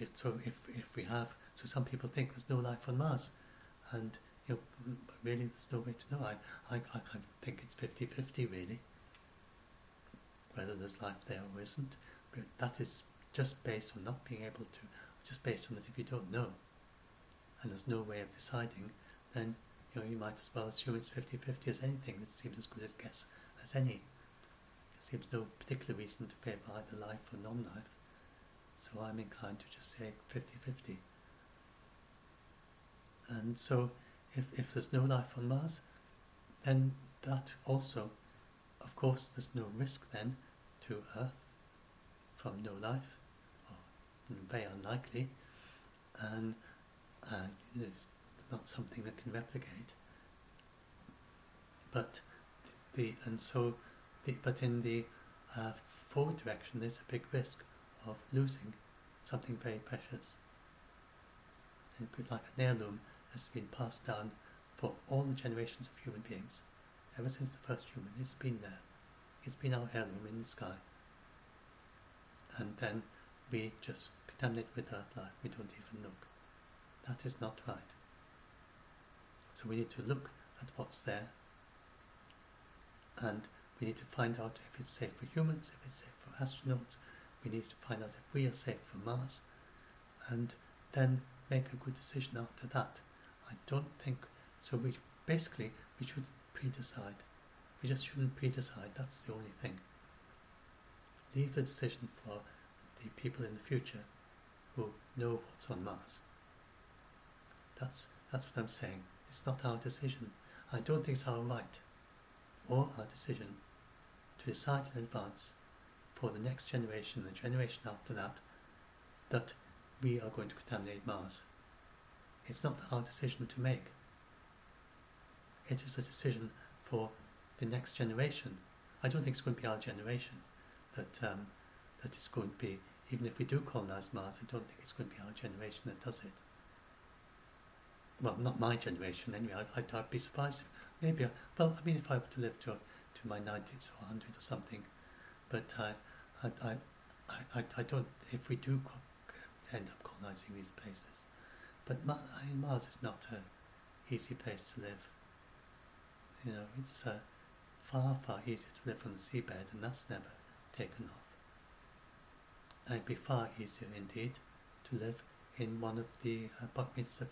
we have, so some people think there's no life on Mars, and really there's no way to know. I kind of think it's 50-50 really, whether there's life there or isn't. But that is just based on not being able to, just based on that if you don't know, and there's no way of deciding, then you might as well assume it's 50-50 as anything. It seems as good a guess as any. There seems no particular reason to favour either life or non-life. So I'm inclined to just say 50-50. And so if there's no life on Mars, then that also, of course, there's no risk then to Earth from no life, or very unlikely, and it's not something that can replicate. But but in the forward direction, there's a big risk of losing something very precious. And like an heirloom has been passed down for all the generations of human beings. Ever since the first human, it's been there. It's been our heirloom in the sky. And then we just contaminate with Earth life. We don't even look. That is not right. So we need to look at what's there, and we need to find out if it's safe for humans, if it's safe for astronauts. We need to find out if we are safe for Mars, and then make a good decision after that. I don't think so. We should pre-decide. We just shouldn't pre-decide. That's the only thing. Leave the decision for the people in the future who know what's on Mars. That's what I'm saying. It's not our decision. I don't think it's our right or our decision to decide in advance for the next generation, the generation after that, that we are going to contaminate Mars. It's not our decision to make. It is a decision for the next generation. I don't think it's going to be our generation that is going to be, even if we do colonize Mars, I don't think it's going to be our generation that does it. Well, not my generation anyway. I'd be surprised if maybe, if I were to live to my 90s or 100 or something, but I don't, if we do end up colonizing these places. But Mars is not an easy place to live. It's far, far easier to live on the seabed, and that's never taken off. And it'd be far easier indeed to live in one of the Buckminster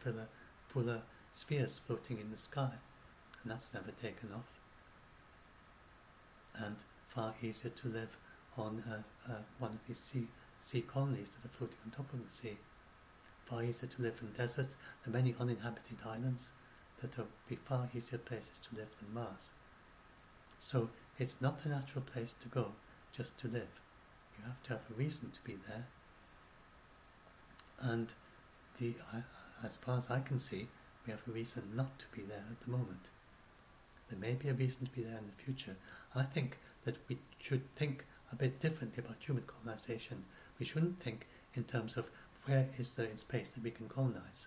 Fuller spheres floating in the sky, and that's never taken off. And far easier to live on one of these sea colonies that are floating on top of the sea. Far easier to live in deserts. There are many uninhabited islands that will be far easier places to live than Mars. So it's not a natural place to go just to live. You have to have a reason to be there. And as far as I can see, we have a reason not to be there at the moment. There may be a reason to be there in the future. I think that we should think a bit differently about human colonization. We shouldn't think in terms of where is there in space that we can colonize.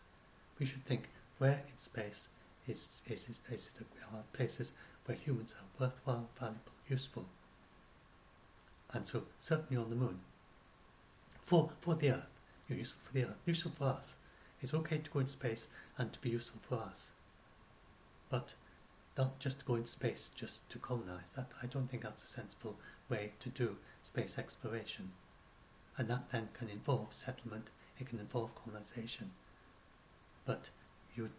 We should think where in space are places where humans are worthwhile, valuable, useful. And so certainly on the moon. For the Earth, you're useful for the Earth, useful for us. It's okay to go in space and to be useful for us. But not just to go in space just to colonize. That, I don't think that's a sensible way to do space exploration. And that then can involve settlement, it can involve colonization. But you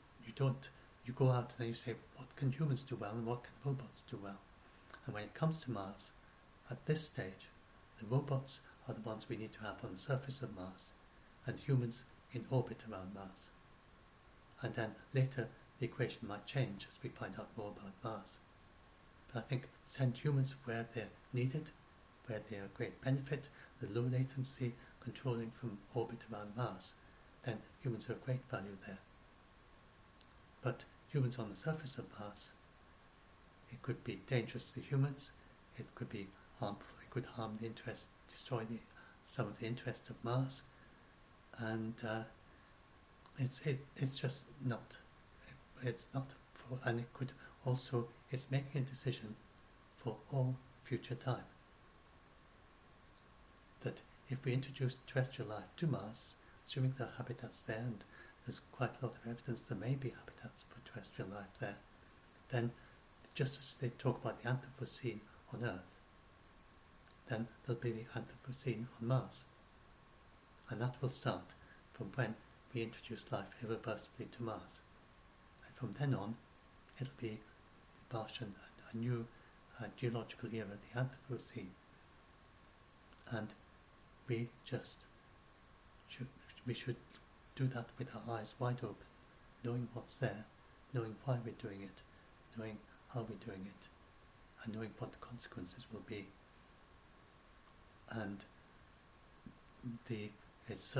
go out and then you say, what can humans do well and what can robots do well? And when it comes to Mars, at this stage, the robots are the ones we need to have on the surface of Mars, and humans in orbit around Mars. And then later the equation might change as we find out more about Mars. But I think send humans where they're needed, where they are a great benefit, the low latency, controlling from orbit around Mars, then humans are of great value there. but humans on the surface of Mars, it could be dangerous to humans, it could be harmful, it could harm the interest, destroy some of the interest of Mars, and it's just not. It's not for, and it could also, it's making a decision for all future time. That if we introduce terrestrial life to Mars, assuming there are habitats there, and there's quite a lot of evidence there may be habitats for terrestrial life there, then just as they talk about the Anthropocene on Earth, then there'll be the Anthropocene on Mars. And that will start from when we introduce life irreversibly to Mars. And from then on, it'll be the Martian, a new geological era, the Anthropocene. And we should do that with our eyes wide open, knowing what's there, knowing why we're doing it, knowing how we're doing it, and knowing what the consequences will be. And it's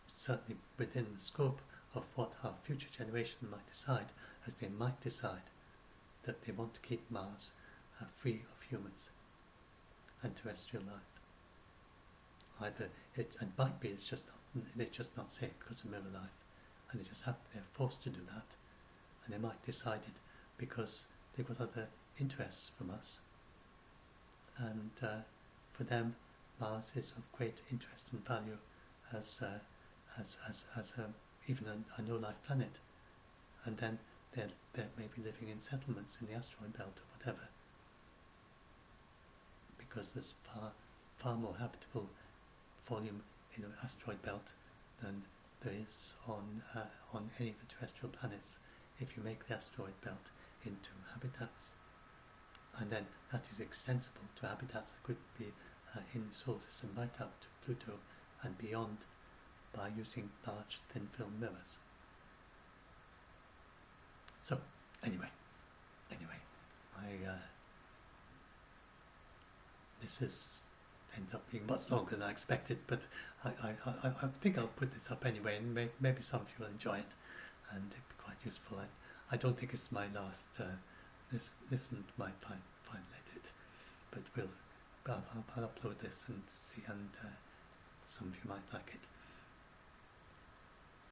certainly within the scope of what our future generation might decide, as they might decide that they want to keep Mars free of humans and terrestrial life. Either it might be it's just not safe because of mirror life, and they're forced to do that, and they might decide it because they've got other interests from us, and for them Mars is of great interest and value as even a no-life planet, and then they're maybe living in settlements in the asteroid belt or whatever, because there's far more habitable volume in an asteroid belt than there is on any of the terrestrial planets if you make the asteroid belt into habitats. And then that is extensible to habitats that could be in the solar system right up to Pluto and beyond by using large thin film mirrors. So anyway, this has ended up being much longer than I expected, but I think I'll put this up anyway, and maybe some of you will enjoy it, and it'll be quite useful. I don't think it's my last, this isn't my final edit, but I'll upload this and see, and some of you might like it.